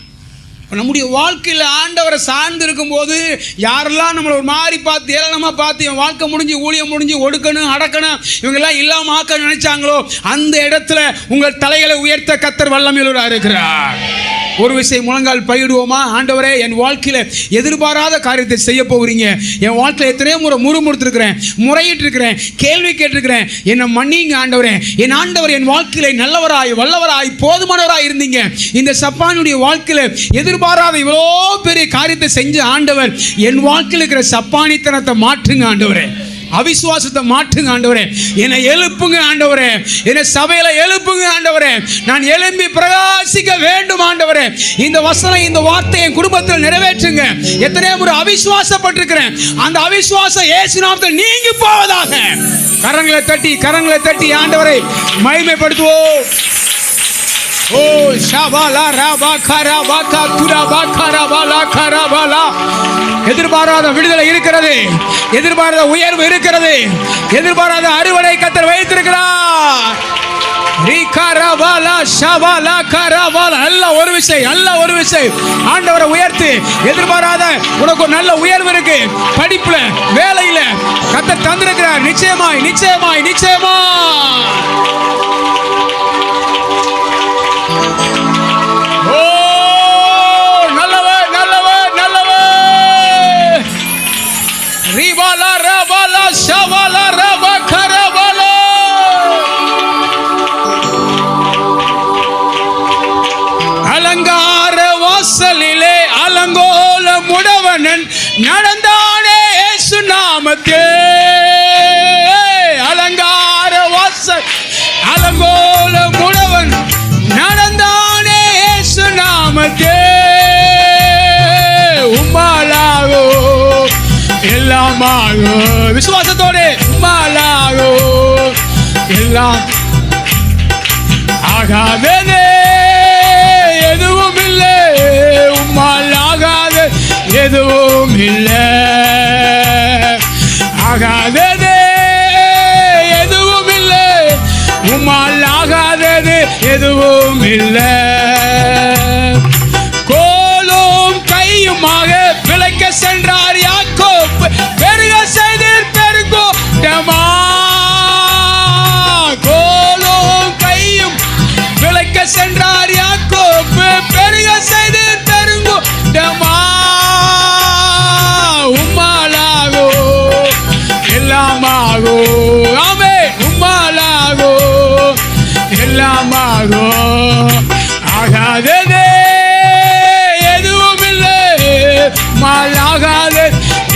நம்முடைய வாழ்க்கையில் ஆண்டவரை சார்ந்து இருக்கும்போது யாரெல்லாம் நம்மளை ஒரு மாதிரி பார்த்து ஏளனமாக பார்த்து என் வாழ்க்கை முடிஞ்சு ஊழியம் முடிஞ்சு ஒடுக்கணும் அடக்கணும் இவங்கெல்லாம் இல்லாமல் ஆக்க நினைச்சாங்களோ அந்த இடத்துல உங்கள் தலைகளை உயர்த்த கர்த்தர் வல்லமையுள்ளவராக இருக்கிறார். ஒரு விஷயம் முழங்கால் பயிடுவோமா? ஆண்டவரே, என் வாழ்க்கையில் எதிர்பாராத காரியத்தை செய்ய போகிறீங்க. என் வாழ்க்கையில் எத்தனையோ முறை முறுமுறுத்திருக்கிறேன், முறையிட்டு இருக்கிறேன், கேள்வி கேட்டிருக்கிறேன். என்னை மன்னிங்க ஆண்டவரே. என் ஆண்டவர் என் வாழ்க்கையில் நல்லவராய் வல்லவராய் போதுமானவராய் இருந்தீங்க. இந்த சப்பானுடைய வாழ்க்கையில் எதிர்பாராத இவ்வளோ பெரிய காரியத்தை செஞ்ச ஆண்டவர் என் வாழ்க்கையில் இருக்கிற சப்பானித்தனத்தை மாற்றுங்க ஆண்டவரே. அவிசுவாசத்தை மாற்றுங்க ஆண்டவரே. என்னை எழுப்புங்க ஆண்டவரே. என்னை சபையில எழுப்புங்க ஆண்டவரே. நான் எழும்பி பிரகாசிக்க வேண்டும் ஆண்டவரே. இந்த வசனம், இந்த வார்த்தை என் குடும்பத்தில் நிறைவேற்றுங்க. எத்தனையோ முறை அவிசுவாசப்பட்டிருக்கிறேன். அந்த அவிசுவாசம் இயேசு நாமத்தில் நீங்கி போவதாக. கரங்களை தட்டி ஆண்டவரை மகிமைப்படுத்துவோம். ஓ ஷாபாலா ராபா கராபா கதுராபா கராபாலா கராபாலா. எதிர்பாராத விடுதலை இருக்கிறது, எதிர்பாராத உயர்வு இருக்கிறது, எதிர்பாராத அறுவடை கர்த்தர் வைத்திருக்கிறார். நல்ல ஒரு விஷயம் ஆண்டவரை உயர்த்து. எதிர்பாராத உனக்கு ஒரு நல்ல உயர்வு இருக்கு. படிப்புல, வேலையில கர்த்தர் தந்திருக்கிறார். நிச்சயமாய் ரிபல ரபல ஷவல ரப கரபல. அலங்கார வாசலிலே அலங்கோல முடவனன் நடந்தானே இயேசு நாமத்தே. அலங்கார வாசல் அலங்கோல முடவன் நடந்தானே இயேசு நாமத்தே. உம்மாலாகோ எல்லாமாகோ, விசுவாசத்தோடு உம்மாலாகோ எல்லாம் ஆகாதே எதுவும் இல்லை. உம்மால் ஆகாத எதுவும் இல்லை. ஆகாதது எதுவும் இல்லை. உம்மால் ஆகாதது எதுவும் இல்லை. கோலும் கையுமாக விளக்க சென்றார் யாக்கோப்பு, பெருக செய்தீர் பெருங்கூட்டமா. கோலும் கையும் விளக்க சென்றார் யாக்கோப்பு, பெருக செய்தீர் பெருங்கூட்டமா. உம்மாலாகோ எல்லாமாகோ, ஆமே உம்மாலாகோ எல்லாமாகோ. ஆகாததே எதுவும் இல்லை. உம்மால் ஆகாத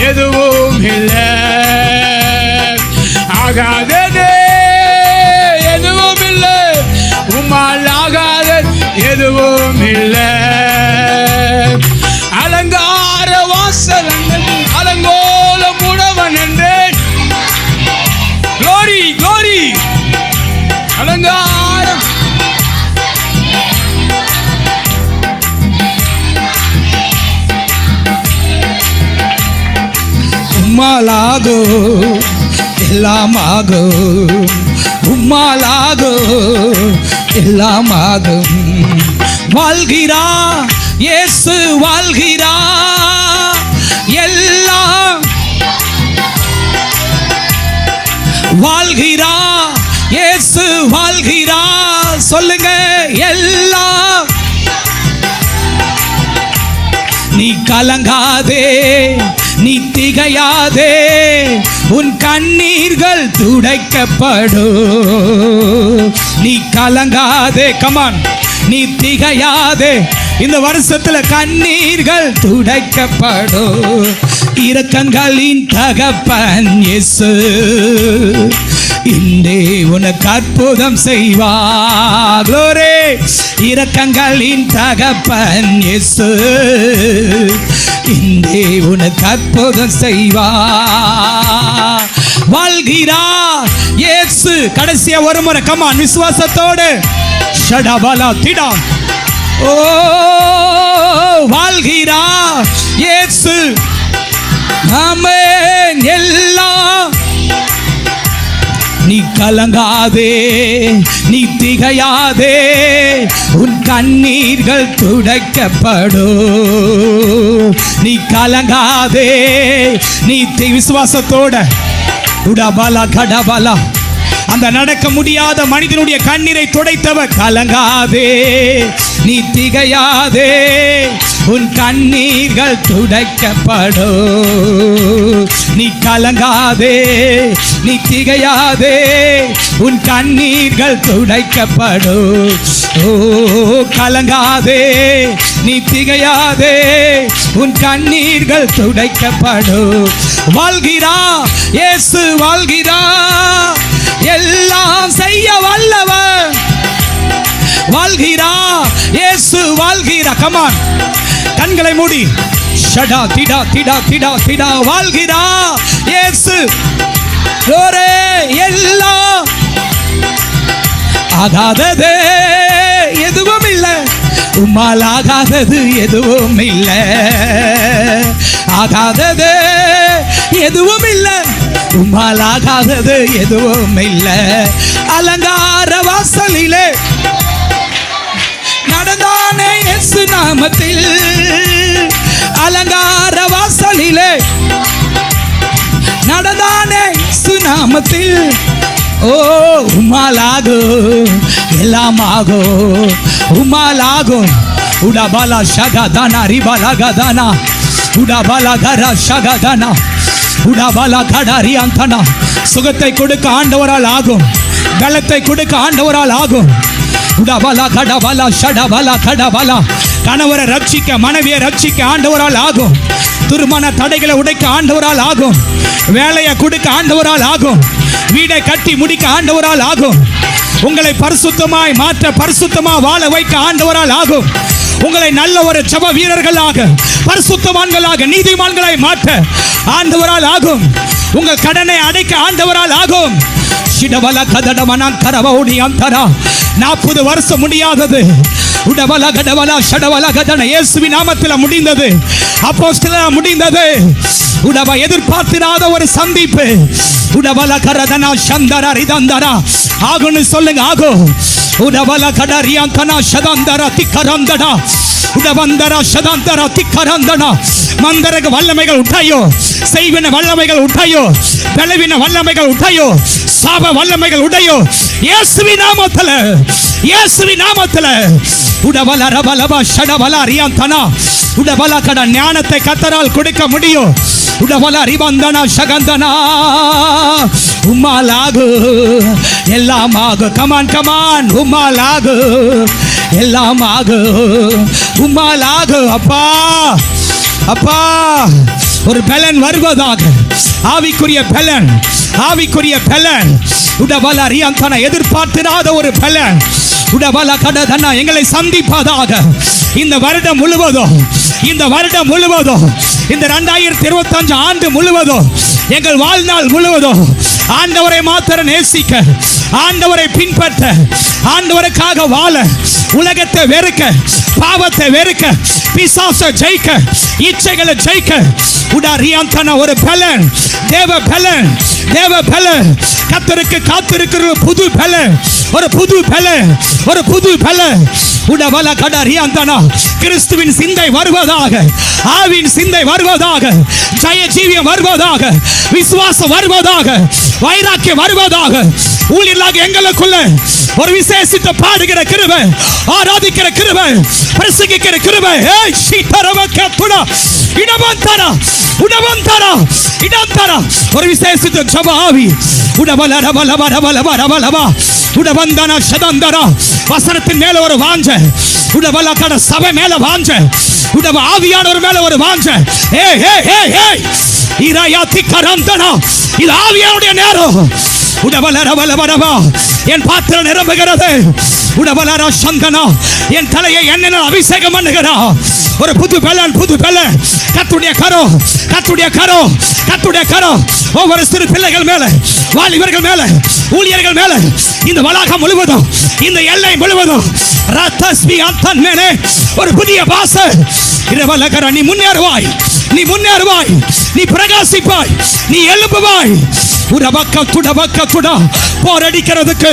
எதுவும் இல்லை. ஆகாததே எதுவும் இல்லை. உம்மால் ஆகாத எதுவும் இல்லை. அலங்கார வாசலங்கள் அலங்கோல முடவன் என்றேன். Glory glory. அலங்காரம் உம்மாலாகோ எல்லாமாகோ. உம்மாலாகோ எல்லாமாகும். வாழ்கிறா இயேசு வாழ்கிறா. எல்லாம் வாழ்கிறா இயேசு வாழ்கிறா. சொல்லுங்க எல்லாம். நீ கலங்காதே, நீ திகையாதே, உன் கண்ணீர்கள் துடைக்கப்படும். நீ கலங்காதே, கமான், நீ திகையாதே. இந்த வருஷத்துல கண்ணீர்கள் துடைக்கப்படும். இரக்கங்களின் தகப்பன் இயேசு இன்றே உனக்கு அற்புதம் செய்வார். க்ளோரி. இரக்கங்களின் தகப்பன் இயேசு இன்றே உனக்கு அற்புதம் செய்வார். வாழ்கிறார் இயேசு. கடைசியா ஒரு முறை கமான் விசுவாசத்தோடு. ஷடபலா திடாம். ஓ வாழ்கிறார் இயேசு. ஆமென். எல்லாம். நீ கலங்காதே, நீ திகையாதே, உன் கண்ணீர்கள் துடைக்கப்படும். நீ கலங்காதே, நீ விசுவாசத்தோட உடபலா கடபலா. அந்த நடக்க முடியாத மனிதனுடைய கண்ணீரை துடைத்தவர். கலங்காதே, நீ திகையாதே, உன் கண்ணீர்கள் துடைக்கப்படும். நீ கலங்காதே, நீ திகையாதே, உன் கண்ணீர்கள் துடைக்கப்படும். ஓ கலங்காதே, நீ திகையாதே, உன் கண்ணீர்கள் துடைக்கப்படும். வாழ்கிறா இயேசு வாழ்கிறா. எல்லாம் செய்ய வல்லவர். வாழ்கிறா இயேசு வாழ்கிறா. கமான் கண்களை மூடி. ஷடா திடா திடா திடா திடா. வாழ்கிறா இயேசு. ஒரே எல்லாம். ஆகாதது எதுவும் இல்லை. உம்மால் ஆகாதது எதுவும் இல்லை. ஆகாதது எதுவும் இல்லை. உம்மால் ஆகாதது எதுவும் இல்லை. அலங்கார வாசலிலே நடந்தானே இயேசு நாமத்தில். அலங்கார வாசலிலே நடந்தானே இயேசு நாமத்தில். ஓ உம்மாலாகோ எல்லாமாகோ. உம்மாலாகோ உடபலா ஷகதானா ரிபலகதானா. உடபல கர சகதனா உடபல கடரி அந்தனா. சுகத்தை கொடுக்க ஆண்டவரால் ஆகும், பலத்தை கொடுக்க ஆண்டவரால் ஆகும். உடபல கடபல ஷடபல கடபல. கணவரை ரட்சிக்க, மனைவியை ரட்சிக்க ஆண்டவரால் ஆகும். திருமண தடைகளை உடைக்க ஆண்டவரால் ஆகும். வேலையை கொடுக்க ஆண்டவரால் ஆகும். வீடை கட்டி முடிக்க ஆண்டவரால் ஆகும். உங்களை பரிசுத்தமாய் மாற்ற, பரிசுத்தமாக வாழ வைக்க ஆண்டவரால் ஆகும். உங்களை நல்ல ஒரு ஜெப வீரர்களாக, பரிசுத்தவான்களாக, நீதிமான்களாய் மாற்ற ஆண்டவரால் ஆகும். உங்கள் கடனை அடைக்க ஆண்டவரால் ஆகும். 40 வருஷம் முடியாதது உடவல கடவல ஷடவல கடன இயேசுவின் நாமத்தில் முடிந்தது. அப்போஸ்தலரால் முடிந்தது. உடவ எதிர்பார்த்திராத ஒரு சந்திப்பு. உடவல கரதனா சந்தரா ரிதந்தரா ஆகுன்னு சொல்லுங்க. ஆகும். உடவல கடரியாந்தனா ஷதந்தரா திக்கரந்தடா உடவந்தரா ஷதந்தரா திக்கரந்தனா. மந்தரக வல்லமைகள் உட்டாயோ, செய்வின வல்லமைகள் உட்டாயோ, பலவின வல்லமைகள் உட்டாயோ, சாப வல்லமைகள் உடையோ இயேசுவின் நாமத்தில், இயேசுவின் நாமத்தில். உடவல ரபலபா ஷடவல ரியாந்தனா உடவல கட ஞானத்தை கர்த்தரால் கொடுக்க முடியும். உடவல ரிவந்தனா ஷகந்தனா. உம்மாலாகு எல்லாமாகு. Come on come on. உம்மாலாகு எல்லாமாகு. உம்மாலாகு. அப்பா அப்பா ஒரு பலன் வருவதாக. ஆவிக்குரிய பலன், ஆவிக்குரிய பலன். உடவல ரியாந்தனா எதிர்பார்த்திராத ஒரு பலன். உடவல கடதனா எங்களை சந்திப்பதாக. இந்த வருடம் முழுவதும், இந்த வருடம் முழுவதும், இந்த 2025 ஆண்டு முழுவதும், எங்கள் வாழ்நாள் முழுவதும் ஆண்டவரை மாத்திர நேசிக்க, ஆண்டவரை பின்பற்ற, ஆண்டவருக்காக வாழ, உலகத்தை வெறுக்க, பாவத்தை வெறுக்க, பிசாசை ஜெயிக்க, இச்சைகளை ஜெயிக்க உடறியாந்தன ஒரு பலன், தேவ பலன், தேவ பலன். கர்த்தருக்கு காத்திருக்கிற புது பலன், ஒரு புது பலன், ஒரு புது பலன். உடவல கடறியாந்தனா. கிறிஸ்துவின் சிந்தை வருவதாக, ஆவின் சிந்தை வருவதாக, ஜெய ஜீவியம் வருவதாக, விசுவாசம் வருவதாக, வைராக்கியம் வருவதாக. ஊழியர்களாக எங்களுக்குள்ள ஒரு விசேஷித்த பாடுகிற கிருபை, ஆராதிக்கிற கிருபை, பிரசங்கிக்கிற கிருபை. ஏய் சீதரவ கத்துடா இடவந்தரா உடவந்தரா இடந்தரா. ஒரு விசேஷித்த ஜெப ஆவி. உடவல ரவல ரவல ரவல உடவந்தனா சதந்தரா. வசனத்தின் மேல ஒரு வாஞ்ச. உடவல கட சபை மேல வாஞ்ச. உடவ ஆவியானவர் மேல ஒரு வாஞ்ச. ஏய் ஏய் ஏய் ஏய் இராயாதி கரந்தனா. இது ஆவியானுடைய நேரம். உடவல ரவல ரவா. என் பாத்திரம் நிரம்புகிறது. உடவல சந்தனா. என் தலையை எண்ணெய் அபிஷேகம் பண்ணுகிறா. ஒரு புது பலன், புது பலன். கர்த்தருடைய கரம், கர்த்தருடைய கரம், கர்த்தருடைய கரம் ஒவ்வொரு சிறு பிள்ளைகள் மேல, வாலிபர்கள் மேல, ஊழியர்கள் மேல, இந்த வளாகம் முழுவதும், இந்த எல்லை முழுவதும் ரத்தஸ்மி அந்தன் மேலே ஒரு புதிய பாச. இரவலகர நீ முன்னேறுவாய், நீ முன்னேறுவாய், நீ பிரகாசிப்பாய், நீ எழும்புவாய். உடபக்க துடபக்க துடா. போரடிக்கிறதுக்கு,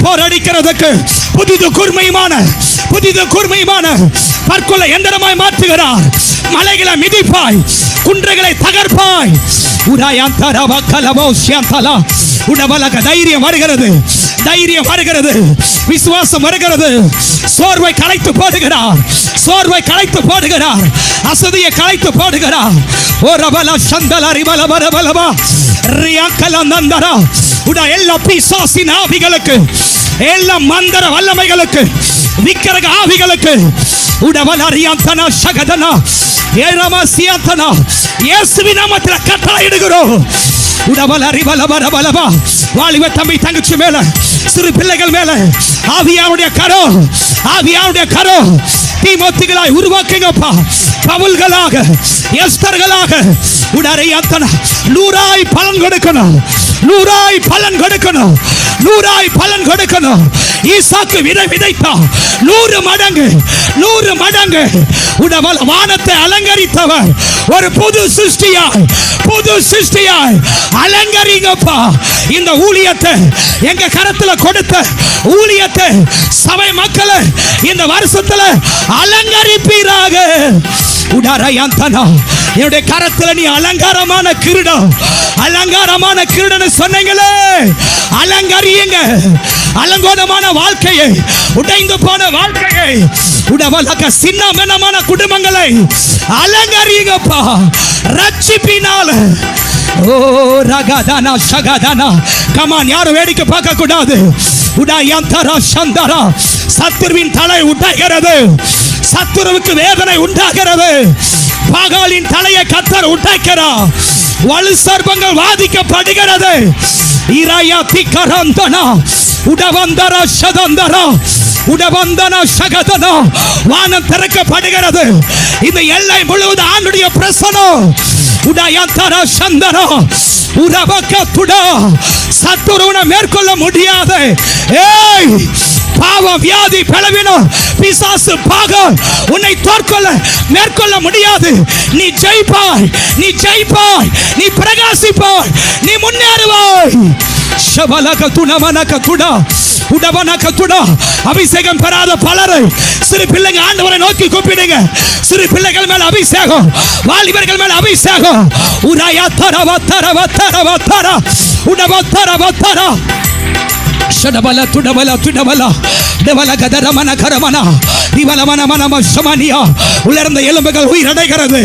போரடிக்கிறதுக்கு புதிது கூர்மையுமான, புதிது கூர்மையுமான பற்கொலை எந்திரமாய் மாற்றுகிறார். மலைகளை மிதிப்பாய், குன்றுகளை தகர்ப்பாய். உடவலக தைரியம் வருகிறது, தைரியம் வருகிறது, விசுவாசம் வருகிறது. சோர்வை களைத்து போடுகிறார், சோர்வை களைத்து போடுகிறார், அசதியை களைத்து போடுகிறார். ஓ ரபல சந்தல ரிபல பரபலபா ரியாக்கல நந்தரா. உட எல்லா பிசாசின் ஆவிகளுக்கு, எல்லா மந்திர வல்லமைகளுக்கு, விக்கிரக ஆவிகளுக்கு உடவல ரியாந்தனா சகதனா ஏரமசியாந்தனா இயேசுவின் நாமத்தில் கட்டளையிடுகிறோம். உடவல ரிபல பரபலபா. வாலிப தம்பி தங்கச்சி மேல, சிறு பிள்ளைகள் மேல ஆவியானுடைய கரம், ஆவியானுடைய கரம். தீமோத்திகளாய் உருவாக்குங்கப்பா. பவுல்களாக, எஸ்தர்களாக உடறையாத்தனா 100 பலன் கொடுக்கணும், 100 பலன் கொடுக்கணும், 100 பலன் கொடுக்கணும். ஈசாக்கு விதை விதைத்தான் 100 மடங்கு, 100 மடங்கு. உடவல வானத்தை அலங்கரித்தவர் ஒரு புது சிருஷ்டியாய், புது சிருஷ்டியாய் அலங்கரிங்கப்பா. இந்த ஊழியத்தை எங்க கரத்துல கொடுத்த ஊழியத்தை சபை மக்களை இந்த வருஷத்துல அலங்கரிப்பீராக. உடறையாந்தனா என்னுடைய கரத்துல நீ அலங்காரமான கிரீடம், அலங்காரமான கிரீடம் சொன்னீங்களே, அலங்கரியுங்க, அலங்கோலமான வாழ்க்கையை, உடைந்து போன வாழ்க்கையை, உடவலக சின்னமனமான குடும்பங்களை அலங்கரிங்கப்பா ரட்சிப்பினால. ஓ ரகதனா சகதனா. கமான், யாரும் வேடிக்கை பார்க்க கூடாது. உடயந்தரா சந்தரா. சத்துருவின் தலை உடைகிறது, சத்துருவுக்கு வேதனை உண்டாகிறது. பாகாலின் தலையை கர்த்தர் உடைக்கிறார். வலு சர்ப்பங்கள் வாதிக்கப்படுகிறது. இராயா திகரந்தனா உடவந்தரா சதந்தரா உடவந்தனா சகதனா. வானம் திறக்கப்படுகிறது. இந்த எல்லை முழுவதும் ஆண்டுடைய பிரசனம். உடயந்தரா சந்தரா உரபக்க துடா. சத்துருவனை மேற்கொள்ள முடியாது. ஏய், பாவம், வியாதி, பலவீனம், பிசாசு, பாகம் உன்னை மேற்கொள்ள முடியாது. நீ ஜெயிப்பாய், நீ ஜெயிப்பாய், நீ பிரகாசிப்பாய், நீ முன்னேறுவாய். ஷபலக துணவனக துடா உடவனக துடா. அபிஷேகம் பெறாத பலரை சிறு பிள்ளைங்க ஆண்டவரை நோக்கி கூப்பிடுங்க. சிறு பிள்ளைகள் மேல அபிஷேகம், வாலிபர்கள் மேல அபிஷேகம். உராயா தரவ தரவ தரவ தர உடவ தர ஷடபல துடபல துடபல டபல கதரமன கரமன இவலமன மனம சமனியா. உலர்ந்த எலும்புகள் உயிரடைகிறது.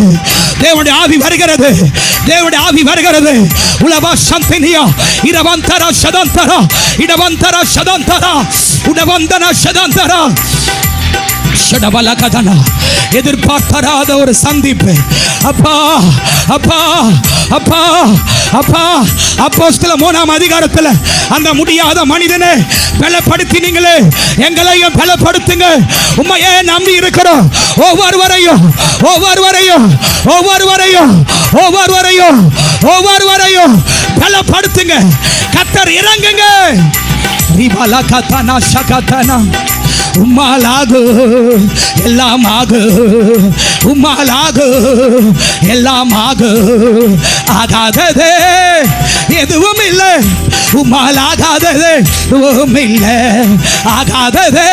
தேவனுடைய ஆவி வருகிறது, தேவனுடைய ஆவி வருகிறது. உலவா சந்தினியா இரவந்தர சதந்தர இடவந்தர சதந்தர உடவந்தன சதந்தர ஷடபல கதனா. எதிர்பார்க்காத ஒரு சந்திப்பு. அப்பா அப்பா அப்பா அப்பா. அப்போஸ்தலர் 3ஆம் அதிகாரத்தில் அந்த முடியாத மனிதனை பலப்படுத்தினீங்களே, எங்களையும் பலப்படுத்துங்க. உண்மையே நம்பி இருக்கிறோம். ஒவ்வொருவரையும் ஒவ்வொருவரையும் ஒவ்வொருவரையும் ஒவ்வொருவரையும் ஒவ்வொருவரையும் பலப்படுத்துங்க. கர்த்தர் இறங்குங்க. ரிபலா கதனா சகதனா. உம்மாலாகு எல்லாமாகு, உம்மாலாகு எல்லாமாகு. ஆகாதது எதுவும் இல்லை, உம்மாலாகாதது எதுவும் இல்லை. ஆகாதது